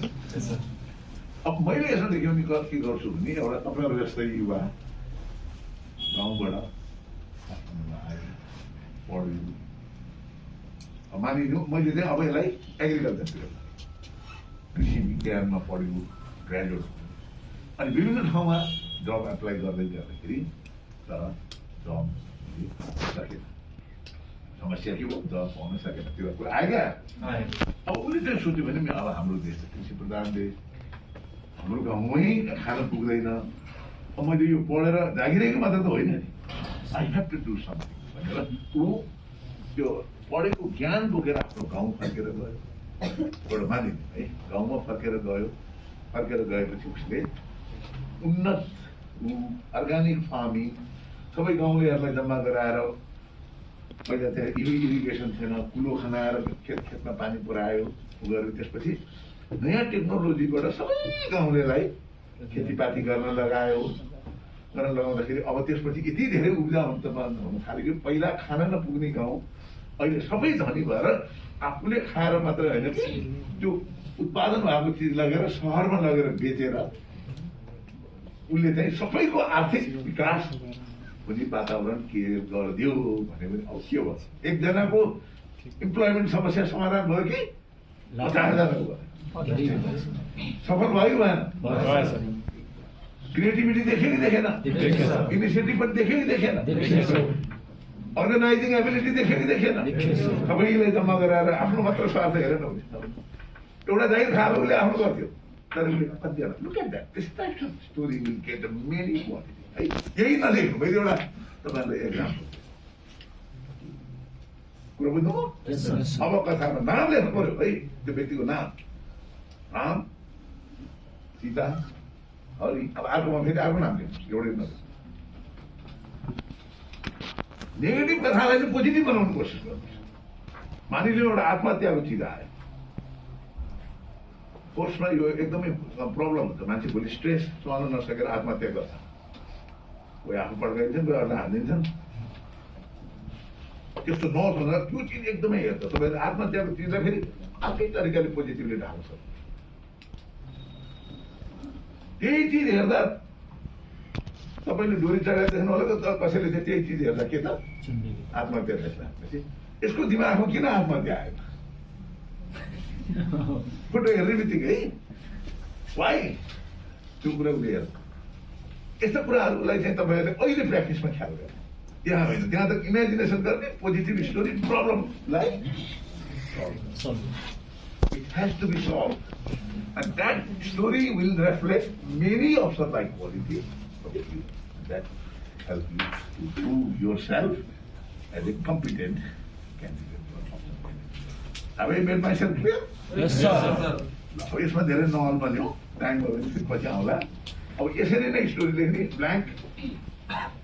अब मैले यसो देख्यो भने के गर्छु भने एउटा तपाईँहरू जस्तै युवा गाउँबाट आयो पढ्यो मानिलिनु मैले चाहिँ अब यसलाई एग्रिकल्चरतिर कृषि विज्ञानमा पढ्यो ग्रेजुएट अनि विभिन्न ठाउँमा जब एप्लाई गर्दै जाँदाखेरि तर जब सकेन समस्या के भयो जब पाउन सकेन त्यो कुरा आयो अब उसले चाहिँ सोच्यो भने अब हाम्रो देश त कृषि प्रधान देश हाम्रो गाउँमै खान पुग्दैन अब मैले यो पढेर जागिरहेको मात्र त होइन नि I have to do something भनेर ऊ त्यो पढेको ज्ञान बोकेर आफ्नो गाउँ फर्केर गयो एउटा मानिस है गाउँमा फर्केर गएपछि उसले उन्नत अर्ग्यानिक फार्मिङ सबै गाउँलेहरूलाई जम्मा गराएर पहिला त्यहाँ इरिगेसन थिएन कुलो खनाएर खेतमा पानी पुऱ्यायो गरेर त्यसपछि नयाँ टेक्नोलोजीबाट सबै गाउँलेलाई खेतीपाती गर्न लगाउँदाखेरि अब त्यसपछि यति धेरै उब्जा हुन थाल्यो कि पहिला खान नपुग्ने गाउँ अहिले सबै धनी भएर आफूले खाएर मात्रै होइन त्यो उत्पादन भएको चिज लगेर सहरमा लगेर बेचेर उसले चाहिँ सबैको आर्थिक विकास हुने वातावरण के गरिदियो भन्यो भने अब के भयो एकजनाको इम्प्लोइमेन्ट समस्या समाधान भयो कि 50,000 भयो सफल भयो भएन क्रिएटिभिटी देख्यो कि देखेन इनिसिएटिभ पनि देख्यो कि देखेन अर्गनाइजिङ एबिलिटी देख्यो कि देखेन सबैलाई जम्मा गराएर आफ्नो मात्र स्वार्थ हेरेन एउटा जागिर खाएर उसले आफ्नो गर्थ्यो तर उसले कतिजना look at that this type of story will get many quality है यही नलेख्नु मैले एउटा तपाईँहरूलाई एक्जाम्पल कुरा बुझ्नुभयो अब कथामा नाम लेख्नु पर्यो है त्यो व्यक्तिको नाम राम सीता हरि अब अर्कोमा फेरि अर्को नाम लेख्नु एउटै नलेख्नु नेगेटिभ कथालाई चाहिँ पोजिटिभ बनाउनु कोसिस गर्नुहोस् मानिलिनु एउटा आत्महत्याको चिज आयो कोर्समा यो एकदमै प्रब्लम हुन्छ मान्छे भोलि स्ट्रेस सहन नसकेर आत्महत्या गर्छ कोही आफू पड्काइदिन्छन् कोही अरूलाई हालिदिन्छन् त्यस्तो नहोस् भनेर त्यो चिज एकदमै हेर्छ तपाईँले आत्महत्याको चिजलाई फेरि अर्कै तरिकाले पोजिटिभली ढाल्नु सक्छ त्यही चिज हेर्दा तपाईँले डोरी चढाएर देख्नु होला त कसैले चाहिँ त्यही चिज हेर्दा के त आत्महत्या रहेछ यसको दिमागमा किन आत्महत्या आयो फोटो हेर्ने बित्तिकै वाइ त्यो कुरा उसले हेर्छ यस्ता कुराहरूलाई चाहिँ तपाईँहरूले अहिले प्र्याक्टिसमा ख्याल गर्नु त्यहाँ होइन त्यहाँ त इमेजिनेसन गर्ने पोजिटिभ स्टोरी प्रब्लमलाई it has to be solve and that story will reflect many of some like quality that help you to prove yourself as a competent candidate. Have I made myself clear? Yes, sir. अब यसमा धेरै नहल बन्यो time भयो भने फेरि पछि आउँला अब यसरी नै स्टोरी लेख्ने ब्ल्याङ्क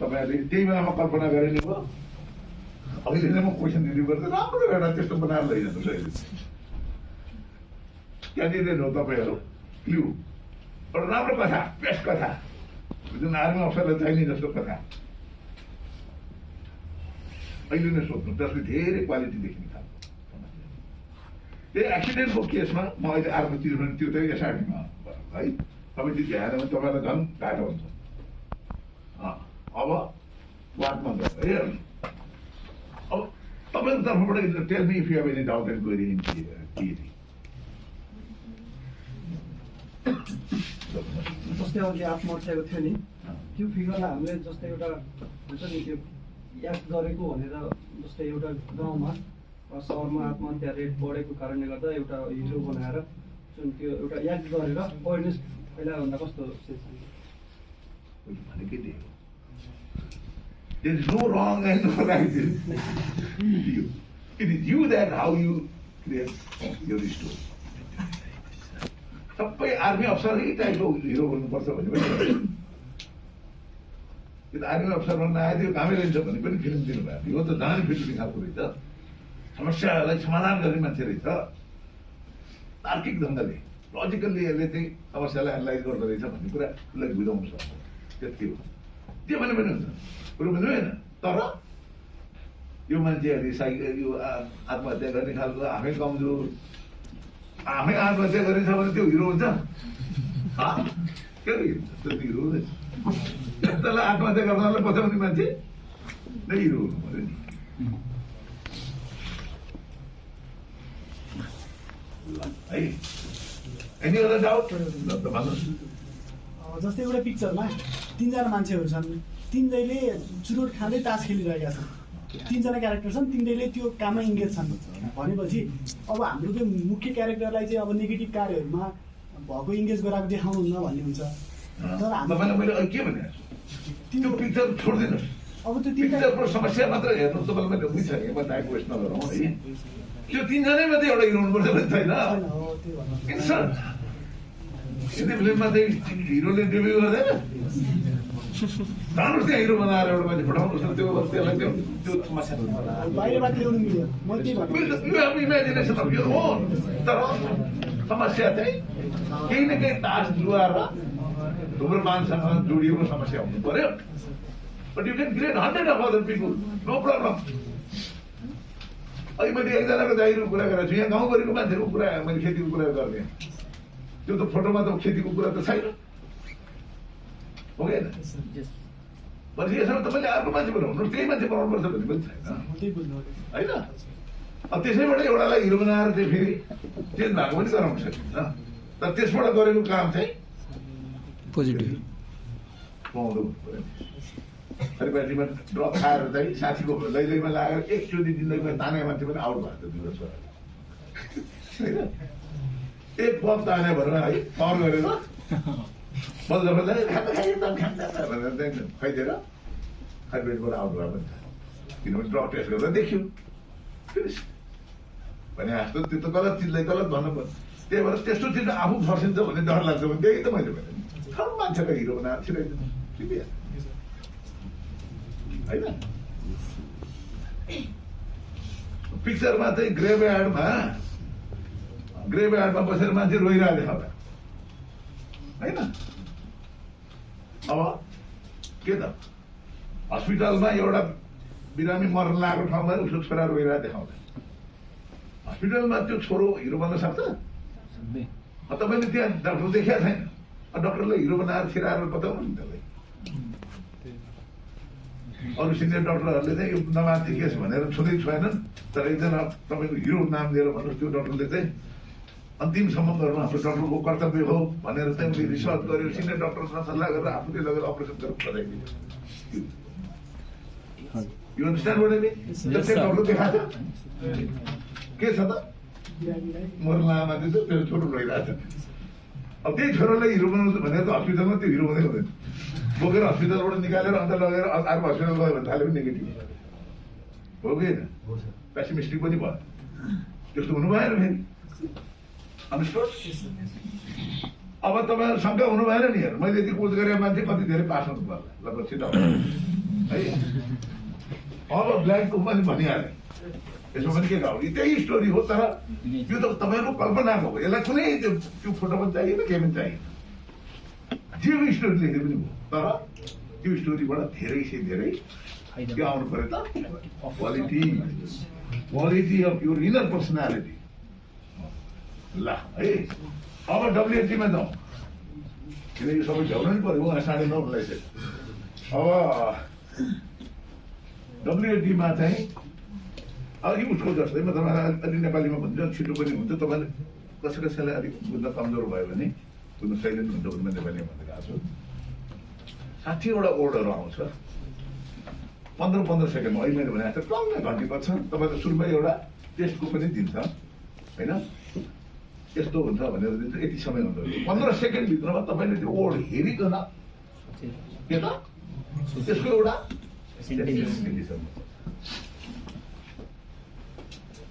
तपाईँहरूले त्यही बेलामा कल्पना गरे नि भयो अहिले नै म क्वेसन दिनु पर्छ राम्रो एउटा त्यस्तो बनाएर लैजानुहोस् अहिले क्यान्डिडेट हो तपाईँहरू क्ल्यु एउटा राम्रो कथा बेस्ट कथा जुन आर्मी अफसरलाई चाहिने जस्तो कथा अहिले नै सोध्नु त्यसले धेरै क्वालिटी देखिने खालको त्यही एक्सिडेन्टको केसमा म अहिले अर्को चिज भने त्यो चाहिँ एसआरटीमा है सबै चिज ल्याएर भने तपाईँलाई झन् घाटा हुन्छ अब वादमा गयो है अब तपाईँको तर्फबाट tell me if you have any doubt and query in theory जस्तै अहिले आत्महत्याको थियो नि त्यो फिगरलाई हामीले जस्तै एउटा हुन्छ नि त्यो याद गरेको भनेर जस्तै एउटा गाउँमा वा सहरमा आत्महत्या रेट बढेको कारणले गर्दा एउटा हिरो बनाएर जुन त्यो एउटा याद गरेर अवेरनेस फैलायो भन्दा कस्तो भनेकै त्यही हो There is no wrong and no right in you. It is you that how you create your story. सबै आर्मी अफसरै टाइपको हिरो हुनुपर्छ भने पनि त्यो आर्मी अफसर भन्न आयो त्यो कामै लिन्छ भने पनि फिल्म दिनुभएको यो त जाने फिल्म खालको रहेछ समस्यालाई समाधान गर्ने मान्छे रहेछ तार्किक ढङ्गले लजिकल्ली यसले चाहिँ समस्यालाई एनालाइज गर्दो रहेछ भन्ने कुरा उसलाई बुझाउनु सक्छ त्यति हो त्यो भने पनि हुन्छ कुरो बुझ्नु होइन तर यो मान्छेहरूले यो आत्महत्या गर्ने खालको आफै कमजोर आफै आत्महत्या गरेछ भने त्यो हिरो हुन्छ के त्यो हिरो हुँदैन त्यस्तोलाई आत्महत्या गर्नलाई बचाउने मान्छे नै हिरो हुनु पऱ्यो नि है एनी अदर डाउट जस्तै एउटा पिक्चरमा 3 जना मान्छेहरू छन् तीनजैले चुरोट खाँदै तास खेलिरहेका छन् 3 जना क्यारेक्टर छन् तीनजैले त्यो काममा इङ्गेज छन् भनेपछि अब हाम्रो त्यो मुख्य क्यारेक्टरलाई चाहिँ अब नेगेटिभ कार्यहरूमा भएको इङ्गेज गराएको देखाउनुहुन्न भन्ने हुन्छ तर मैले के भने त्यो पिक्चर छोड्दिनुहोस् अब त्यो पिक्चरको समस्या मात्र हेर्नु तपाईँले मैले बुझ्छ कि टाइम वेस्ट नगरौँ है त्यो 3 जनै मात्रै एउटा हिरो हुनुपर्छ भने छैन इन्सल्ट यदि फिल्ममा चाहिँ हिरोले डेब्यू गर्दैन जानुहोस् त्यहाँ हिरो बनाएर एउटा मान्छे पठाउनुहोस् न त्यसलाई त्यो समस्या बाहिरबाट ल्याउनु मिल्यो इमेजिनेसन अफ योर ओन तर समस्या चाहिँ केही न केही तास जुवा र धुम्रपानसँग जोडिएको समस्या हुनु पर्यो but you can create 100 of other people no problem अहिले मैले एकजनाको जागिरको कुरा गरेको छु यहाँ गाउँभरिको मान्छेको कुरा मैले खेतीको कुरा गर्ने त्यो त फोटोमा त खेतीको कुरा त छैन हो कि भनेपछि यसमा तपाईँले अर्को मान्छे बनाउनु त्यही मान्छे बनाउनुपर्छ भन्ने पनि छैन होइन अब त्यसैबाट एउटालाई हिरो बनाएर चाहिँ फेरि चेन्ज भएको पनि गराउन सकिन्छ तर त्यसबाट गरेको काम चाहिँ पोजिटिभ पाउँदो हुनु पऱ्यो फेरि ब्याट्रीमा ड्रप खाएर चाहिँ साथीको लैलैमा लागेर एकचोटि जिन्दगीमा ताने मान्छे पनि आउट भएको थियो दुई वर्ष होइन एक पप ताने भएर है पावर गरेर बल्ल बल्ल खाँदा खाइ एकदम खाँदा भनेर चाहिँ खुवाइदिएर खाइपेटबाट आउट भयो पनि किनभने ड्रप टेस्ट गर्दा देखियो भने जस्तो त्यो त गलत चिजलाई गलत भन्नु पर्छ त्यही भएर त्यस्तो चिज आफू फर्सिन्छ भन्ने डर लाग्छ भने त्यही त मैले भने ठुलो मान्छेलाई हिरो बनाएर छिराइदिनु होइन पिक्चरमा चाहिँ ग्रेभयार्डमा बसेर मान्छे रोइरहेको देखाउँदा होइन अब के त हस्पिटलमा एउटा बिरामी मर्न लागेको ठाउँमा उसको छोरा रोइरहेको देखाउँदा हस्पिटलमा त्यो छोरो हिरो बन्न सक्छ तपाईँले त्यहाँ डाक्टर देखाएको छैन डक्टरलाई हिरो बनाएर छिराएर बताउनु नि त्यसलाई अरू सिनियर डक्टरहरूले चाहिँ यो नमान्ने केस भनेर छुँदै छोएनन् तर एकजना तपाईँको हिरो नाम दिएर भन्नुहोस् त्यो डक्टरले चाहिँ अन्तिमसम्म गर्नु आफ्नो डक्टरको कर्तव्य हो भनेर चाहिँ उसले रिसर्च गर्यो सिनियर डक्टरसँग सल्लाह गरेर आफूले लगेर अपरेसन गरेर पठाइदियो यो understand what I mean? Doctor देखाएको के छ त मर्लामा चाहिँ त्यो छोरो रहिरहेको छ अब त्यही छोरालाई हिरो बनाउँछु भनेर त हस्पिटलमा त्यो हिरो हुँदै हुँदैन बोकेर हस्पिटलबाट निकालेर अन्त लगेर अर्को हस्पिटल गयो भने थाले पनि नेगेटिभ हो कि होइन पेसिमिस्टिक पनि भयो त्यस्तो हुनु भएन फेरि अन्डरस्टुड अब तपाईँहरू शङ्का हुनु भएन नि हेर्नु मैले यति कोच गरेर मान्छे कति धेरै पास हुनु पर्ला लगभग छिटो है अब ब्ल्याकको पनि भनिहालेँ यसमा पनि के गाउँ त्यही स्टोरी हो तर यो त तपाईँहरूको कल्पनाको हो यसलाई कुनै त्यो फोटो पनि चाहिएन केही पनि चाहिएन जे स्टोरी लेख्दै पनि भयो तर त्यो स्टोरीबाट धेरै से धेरै के आउनु पर्यो त quality of your inner personality ल है अब WHGमा जाउँ किनकि सबै झ्याउनु नि पऱ्यो उहाँ 9:30 लगाइसक्यो। अब WAD-मा चाहिँ अघि उसको जस्तै म तपाईँलाई अलि नेपालीमा भन्छ छिटो पनि हुन्छ। तपाईँले कसैलाई अलिक बुझ्न कमजोर भयो भने बुझ्न सहिलेन्ट हुन्छ भने म नेपालीमा भनिरहेको छु। 60वटा वर्डहरू आउँछ 15 सेकेन्डमा। अहिले मैले भने जस्तो टङ्गै घन्टी बज्छ। तपाईँको सुरुमै एउटा टेस्टको पनि दिन्छ होइन, यस्तो हुन्छ भनेर दिन्छ, यति समय हुन्छ। 15 सेकेन्डभित्रमा तपाईँले त्यो वर्ड हेरिकन के त त्यसको एउटा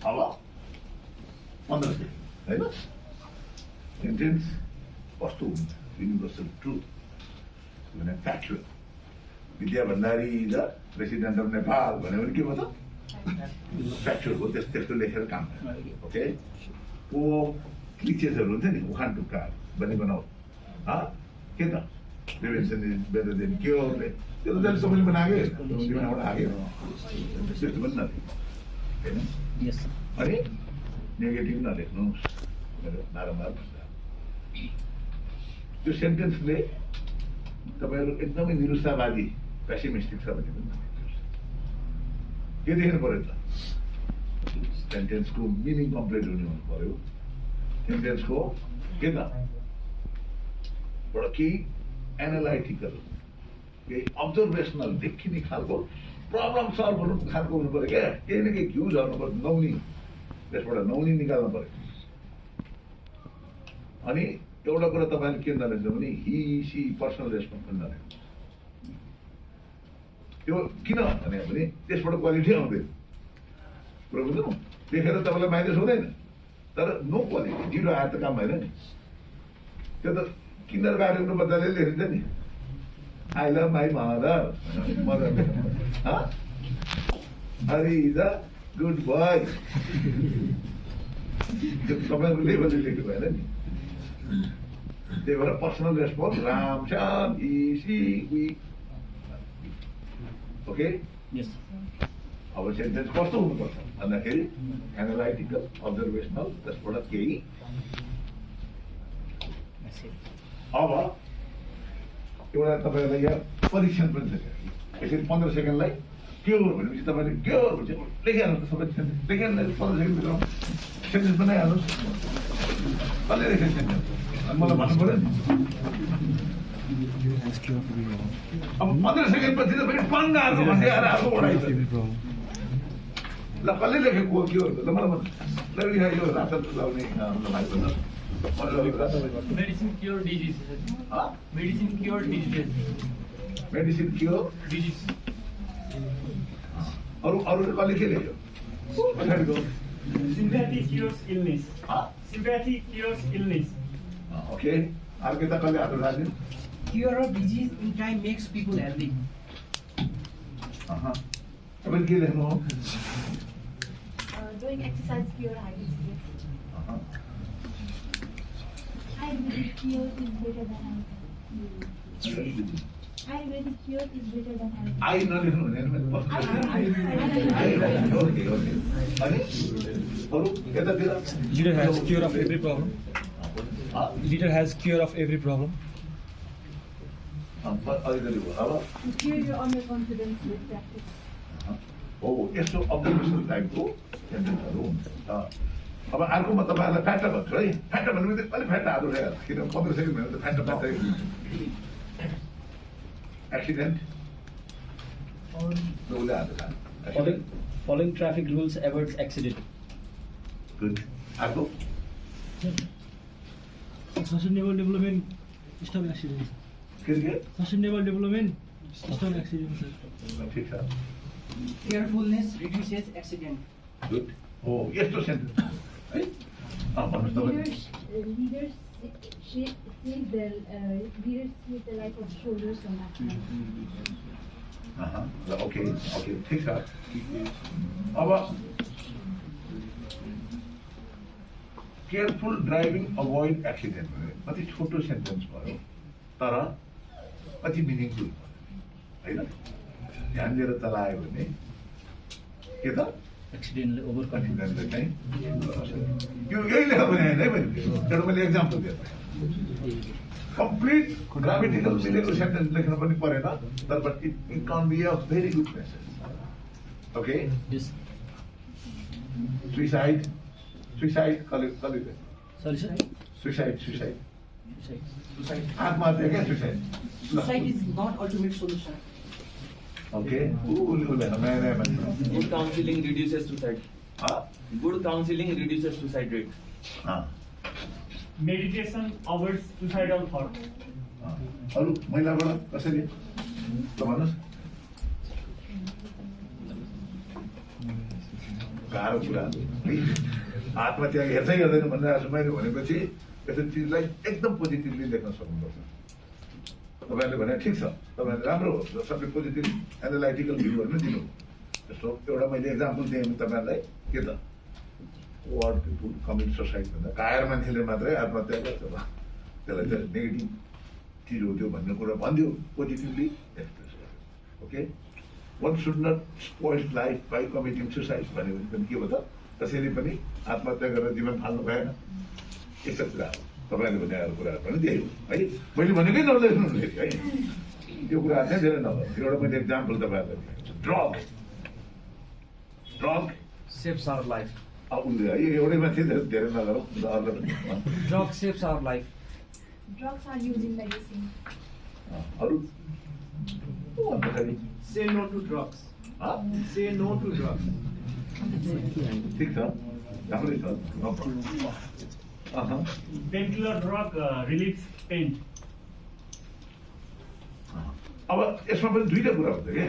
अब 15 सेकेन्ड होइन। सेन्टेन्स कस्तो हुन्छ? युनिभर्सल ट्रुथ भने factual. Vidya Bhandari the president of Nepal भन्यो भने के भयो त? फ्याक्चुअल हो। त्यसको लेखेर काम गर्यो। ओके, ओ क्लिचेसहरू हुन्छ नि, उखान टुक्काहरू बनी बनाऊ के त prevention is better than cure, त्यो त जहिले सबैले बनाएकै दिमागबाट आयो, त्यस्तो पनि नलेख्नु होइन। अनि नेगेटिभ नलेख्नुहोस् भनेर बारम्बार भन्छ। त्यो सेन्टेन्सले तपाईँहरू एकदमै निरुत्साहवादी पेसिमिस्टिक छ भने पनि नलेख्नुहोस्। के देख्नु पऱ्यो त? सेन्टेन्सको मिनिङ कम्प्लिट हुने हुनु पऱ्यो। सेन्टेन्सको के त एउटा केही एनालाइटिकल, केही अब्जर्भेसनल देखिने खालको प्रब्लम सल्भ गर्नु खालको हुनु पऱ्यो क्या। केही न केही घिउ झर्नु पऱ्यो, नौनी त्यसबाट नौनी निकाल्नु पऱ्यो। अनि एउटा कुरा तपाईँले के नलेख्नु भने हि सी पर्सनल रेस्पोन्स पनि नलेख्नु। त्यो किन भने त्यसबाट क्वालिटी आउँदैन। कुरो बुझ्नु? देखेर तपाईँलाई माइनस हुँदैन, तर नो क्वालिटी, जिरो आएर त काम भएन नि। त्यो त किन्डर गार्डनको बच्चाले लेखिन्छ नि, I love my mother, Hari is a good boy. त्यो तपाईँको लेभलले लेख्नु भएन नि। त्यही भएर पर्सनल रेस्पोन्स राम श्याम इसी वी। ओके, अब सेन्टेन्स कस्तो हुनुपर्छ भन्दाखेरि एनालाइटिकल, अब्जर्भेसनल, त्यसबाट केही। अब एउटा तपाईँलाई यहाँ परीक्षण पनि छ। यसरी 15 सेकेन्डलाई क्योर भनेपछि तपाईँले क्योर भन्छ लेखिहाल्नुहोस् त। सबै सेन्टेन्स लेखिहाल्नुहोस्, 15 सेकेन्डभित्रमा सेन्टेन्स बनाइहाल्नुहोस्। कसले लेखेको सेन्टेन्स मलाई भन्नु पऱ्यो नि। अब 15 सेकेन्डपछि त फेरि पङ्ग आएको भन्दै आएर अर्को बढाइन्छ। ल कसले लेखेको के हो ल मलाई भन्नु। ल यो रात लाउने भाइ भन्नु। Medicine cure disease. Medicine cure disease. Medicine cure Disease. अरू कसले के लेख्यो? पछाडिको Sympathy cures illness. Sympathy cures illness. Okay, अर्को त कसले हात उठाल्यो? Cure of disease in time makes people healthy. तपाईँले के लेख्नु हो? Doing exercise cure high disease. Ayurvedic cure is better than Ayurvedic cure is better than आई नलेख्नु भने ओके ओके। अनि अरू यतातिर Leader has cure of every problem. Leader has cure of every problem. अलिकति भयो। अब Cure your underconfidence with practice. हो यस्तो observation टाइपको सेन्टेन्सहरू हुन्छ। अब अर्कोमा तपाईँहरूलाई फ्याटा भन्छु है। फ्याटा भन्नु बित्तिकै अलिक फ्याटा हात उठाएर, किनभने 15 सेकेन्ड भने त फ्याटा फ्याटा एक्सिडेन्ट उसले हात उठायो। Following traffic rules avoids accident. Good. अर्को Sustainable development stop accidents. के Sustainable development stop accidents. ठिक छ। Carefulness reduces accident. गुड। हो यस्तो सेन्टेन्स है। भन्नुहोस् तपाईँ। Leaders save their life of shoulders and ल ओके ओके ठिक छ। अब केयरफुल ड्राइभिङ अभोइड एक्सिडेन्ट भने कति छोटो सेन्टेन्स भयो तर कति मिनिङफुल होइन। ध्यान दिएर चलायो भने के त Accidentally overcome. एक्सिडेन्टले चाहिँ यो यही लेख भने होइन है मैले एउटा मैले एक्जाम्पल दिएँ। कम्प्लिट ग्रामेटिकल मिलेको सेन्टेन्स लेख्न पनि परेन तर but it can be a very good message okay suicide कसले Sorry, sir. सुइसाइड आत्महत्या क्या suicide Suicide is not ultimate solution. Okay नयाँ मान्छे Good counseling reduces suicide. Good counseling reduces suicide rate. Meditation avoids suicidal thoughts. अरू महिलाबाट कसरी ल भन्नुहोस् गाह्रो कुरा है आत्महत्या हेर्दै गर्दैन भनिरहेको छु मैले भनेपछि यस्तो चिजलाई एकदम पोजिटिभली लेख्न सक्नुपर्छ तपाईँहरूले भने ठिक छ तपाईँहरूले राम्रो हो सबै पोजिटिभ एनालाइटिकल भ्यूहरू नै दिनु जस्तो एउटा मैले एक्जाम्पल दिएँ तपाईँहरूलाई के त वाट पिपुल कमिट सुसाइड भन्दा कायर मान्छेले मात्रै आत्महत्या गर्छ त्यसलाई चाहिँ नेगेटिभ चिज हो त्यो भन्ने कुरा भनिदियो पोजिटिभली एक्सप्रेस गर्यो okay one should not spoil life by committing suicide भन्यो भने पनि के हो त कसैले पनि आत्महत्या गरेर जीवन फाल्नु भएन यस्तो कुरा हो तपाईँले भनेको कुराहरू पनि त्यही हो है मैले भनेकै नलेख्नु है त्यो कुराहरू चाहिँ धेरै नभयो एउटा मैले एक्जाम्पल तपाईँहरूलाई ड्रग Saves our life. उसले है एउटै मान्छे धेरै नगरौँ अरूलाई पनि Drug saves our life. Drugs are used in medicine. अरू अन्तखेरि Say no to drugs. Say no to drugs. ठिक छ राम्रै छ no problem Painkiller drug relieves pain. अब यसमा पनि दुईटा कुरा हुन्छ क्या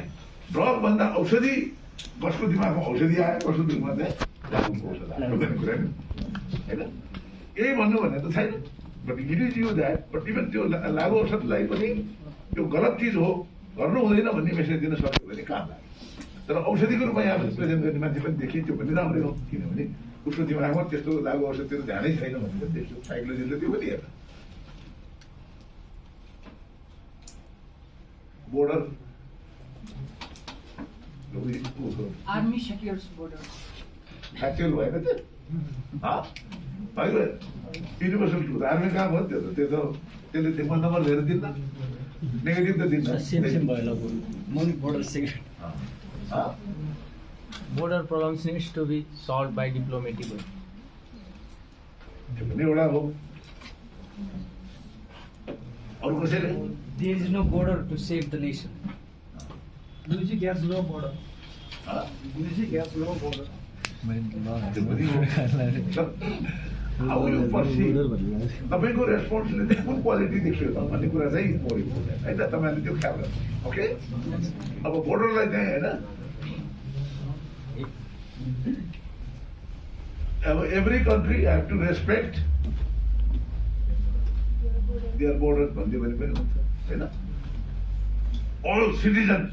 ड्रग भन्दा औषधि कसको दिमागमा औषधि आयो कसको दिमागमा चाहिँ औषध आयो भन्ने कुरा नि होइन यही भन्नु भने त छैन but it is you that but even त्यो लागु औषधलाई पनि त्यो गलत चिज हो गर्नु हुँदैन भन्ने मेसेज दिन सक्यो भने काम लाग्यो तर औषधिको रूपमा यहाँ प्रेजेन्ट गर्ने मान्छे पनि देखिन्थ्यो भने राम्रै हो किनभने उसको दिमागमा त्यस्तो लागु औषधतिर ध्यानै छैन भने पनि त्यस्तो साइकोलोजीले त्यो पनि हेर्छ border Army secures border. Factual भएन त्यो युनिभर्सल ट्रुथ आर्मी कहाँ भयो त्यो त त्यसले त्यो नम्बर लिएर दिन्न नेगेटिभ त दिन्न Same भयो लगभग. Border secret. Border problems needs to be solved by diplomatic way. त्यो पनि एउटा हो अरू कसैले There is no border to save the nation. Music has no border. Music has no border. त्यो पनि हो हाउ यु पर्सिभ तपाईँको रेस्पोन्सले चाहिँ कुन क्वालिटी देखियो त भन्ने कुरा चाहिँ मोर इम्पोर्टेन्ट है त तपाईँहरूले त्यो ख्याल गर्नु ओके अब बोर्डरलाई चाहिँ होइन अब every country have to respect their border भनिदियो भने पनि हुन्छ होइन all citizens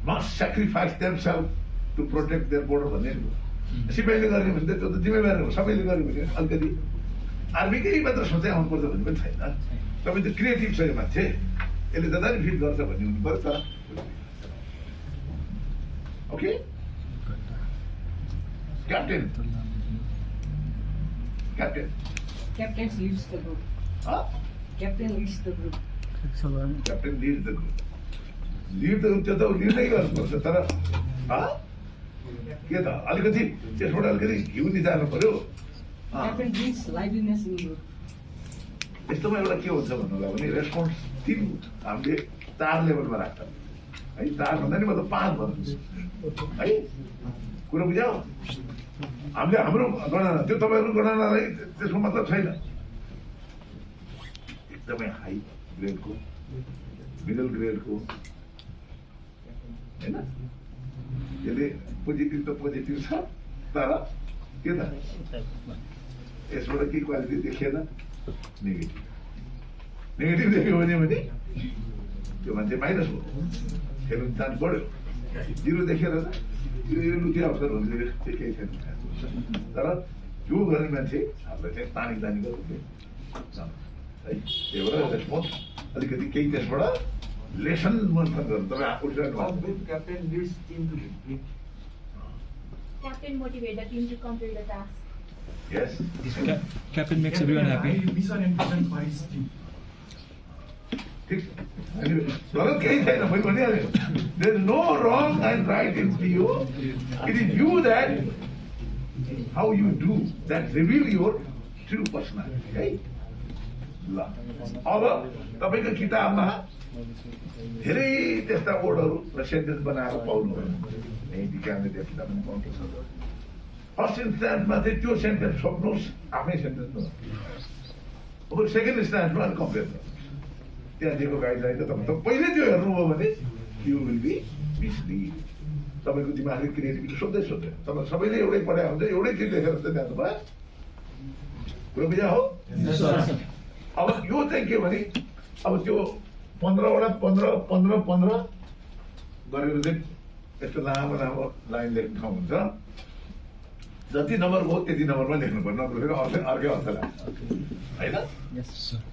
must sacrifice themselves to protect their border भन्ने सिपाहीले गर्ने भने त त्यो त जिम्मेवारी हो सबैले गर्यो भने अलिकति आर्मीकै मात्र सोचाइ आउनुपर्छ भन्ने पनि छैन तपाईँ त क्रिएटिभ छ यो मान्छे यसले जताले फिट गर्छ भन्ने हुनु पर्छ okay captain Captain leads the group. Captain leads the group. Captain lead the group lead त त्यो त लिडै गर्नुपर्छ तर के त अलिकति त्यसबाट अलिकति घिउ निचार्नु पर्यो Captain brings liveliness in group. यस्तोमा एउटा के हुन्छ भन्नु होला भने रेस्पोन्स 3 हामीले 4 लेभलमा राख्छ है 4 भन्दा नि मतलब 5 भन्छु है कुरो बुझ्यौ हामीले हाम्रो गणना त्यो तपाईँहरूको गणनालाई त्यसको मतलब छैन एकदमै हाई ग्रेडको मिडल ग्रेडको होइन यसले पोजिटिभ त पोजिटिभ छ तर के त यसबाट के क्वालिटी देखिएन नेगेटिभ देख्यो भने त्यो मान्छे माइनस हो खेल्नु चान्स बढ्यो 0 देखेर यो लुटी अवसर हुन्छ केही छैन तर त्यो गर्ने मान्छे हामीलाई चाहिँ तानी गर्नु है त्यही भएर रेस्पोन्स अलिकति केही त्यसबाट लेसन मन्थन गर्नु तपाईँ आफू Captain leads team to victory. Captain motivate the team to complete the task. Yes. Captain makes everyone happy. गलत केही छैन मैले भनिहालेँ there is no wrong and right in पिओ it is you that how you do that reveal your true personality है ल अब तपाईँको किताबमा धेरै त्यस्ता वर्डहरू र सेन्टेन्स बनाएर पाउनुभयो यही विज्ञानले त्यो किताबमा पाउनुहुन्छ फर्स्ट इन्स्टान्समा चाहिँ त्यो सेन्टेन्स छोड्नुहोस् आफ्नै सेन्टेन्समा अब सेकेन्ड इन्स्टान्समा अलिक कम्पेयर गर्नुहोस् त्यहाँ दिएको गाइडलाइन त तपाईँ पहिले त्यो हेर्नुभयो भने यु विल बी मिसलिड तपाईँको दिमागले क्रिएटिभिटी सोध्दै तपाईँ सबैले एउटै पढाइ हुन्छ एउटै चिज लेखेर चाहिँ जानुभयो कुरो बुझा हो अब यो चाहिँ के भने अब त्यो 15वटा 15 गरेर चाहिँ यस्तो लामो लामो लाइन लेख्ने ठाउँ हुन्छ जति नम्बर भयो त्यति नम्बरमा लेख्नुपर्छ नत्र अर्कै अर्थ लाग्छ होइन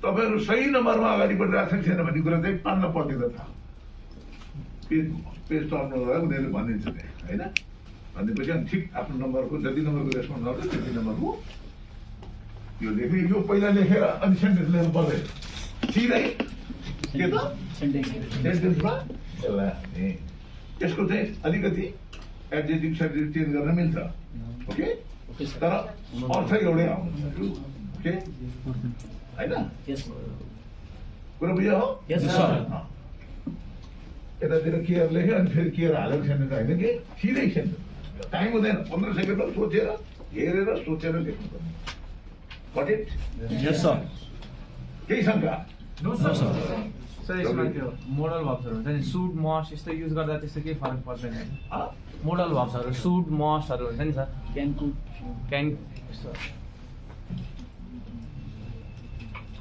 तपाईँहरू सही नम्बरमा अगाडि बढिरहेको छैन भन्ने कुरा चाहिँ पान्न पर्दैन थाहा पेज टर्नु उनीहरूले भनिदिन्छ त्यहाँ होइन भनेपछि अनि ठिक आफ्नो नम्बरको जति नम्बरको रेस्पोन्स आउँछ त्यति नम्बरको यो लेख्ने यो पहिला लेखेर अनि सेन्टेन्स लेख्नु पर्दैन सिधै के त सेन्टेन्समा यसलाई हाल्ने यसको चाहिँ अलिकति एडजेक्टिभ सेन्टेन्स चेन्ज गर्न मिल्छ ओके तर अर्थ एउटै आउँछ ओके होइन कुरो बुझ्यो हो यतातिर केयर लेख्यो अनि फेरि केयर हालेर सेन्टेन्स होइन कि सिधै सेन्टेन्स टाइम हुँदैन 15 सेकेन्डमा सोचेर हेरेर सोचेर लेख्नु पर्ने Got it? Yes, sir. केही शङ्का नो सर सर यसमा त्यो मोडल भर्ब्सहरू हुन्छ नि सुड मस्ट यस्तो युज गर्दा त्यस्तो केही फरक पर्दैन मोडल भर्ब्सहरू सुड मस्टहरू हुन्छ नि सर क्यान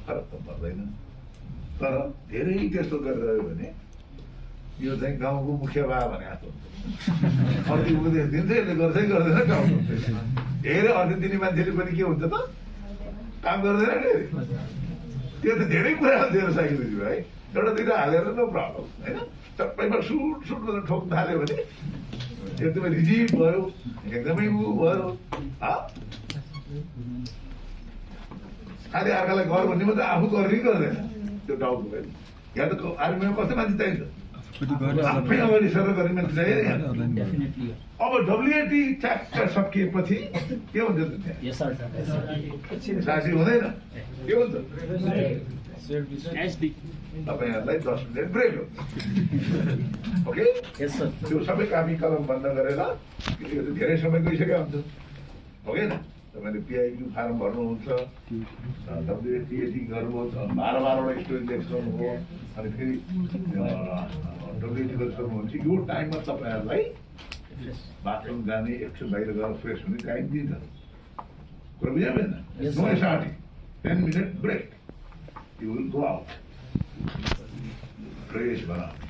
फरक त पर्दैन तर धेरै त्यस्तो गरिरह्यो भने यो चाहिँ गाउँको मुखिया बा भने जस्तो अर्को उपदेश दिन्छ यसले गर्दै गर्दैन गाउँको धेरै अर्थ दिने मान्छेले पनि के हुन्छ त काम गर्दैन नि त्यो त धेरै कुरा दिएर सकिँदैछु है एउटा दुइटा हालेर नो प्रब्लम होइन सबैमा सुट सुट गरेर ठोक्न थाल्यो भने एकदमै रिजिड भयो एकदमै ऊ भयो खालि अर्कालाई गर भन्ने मात्रै आफू गर्ने गर्दैन त्यो डाउट भयो यहाँ त आर्मीमा कस्तो मान्छे चाहिन्छ आफै अगाडि सर गर्ने मान्छे चाहियो अब डब्लुएटी च्याप्टर सकिएपछि के हुन्छ त्यहाँ साथी हुँदैन के हुन्छ तपाईँहरूलाई 10 मिनट ब्रेक हुन्छ ओके त्यो सबै कापी कलम बन्द गरेर धेरै समय गइसक्यो हुन्छ हो कि तपाईँले पिआइक्यू फार्म भर्नुहुन्छ डब्लुएटी गर्नुभयो 12 स्टोरी लेख्नुभयो अनि फेरि डब्लुएटी गरिसक्नुहुन्छ यो टाइममा तपाईँहरूलाई बाथरुम जाने एकछिन बाहिर गएर फ्रेस हुने टाइम दिन्छ कुरा बुझ्यो भएन no starting 10 minute break you will go out fresh भएर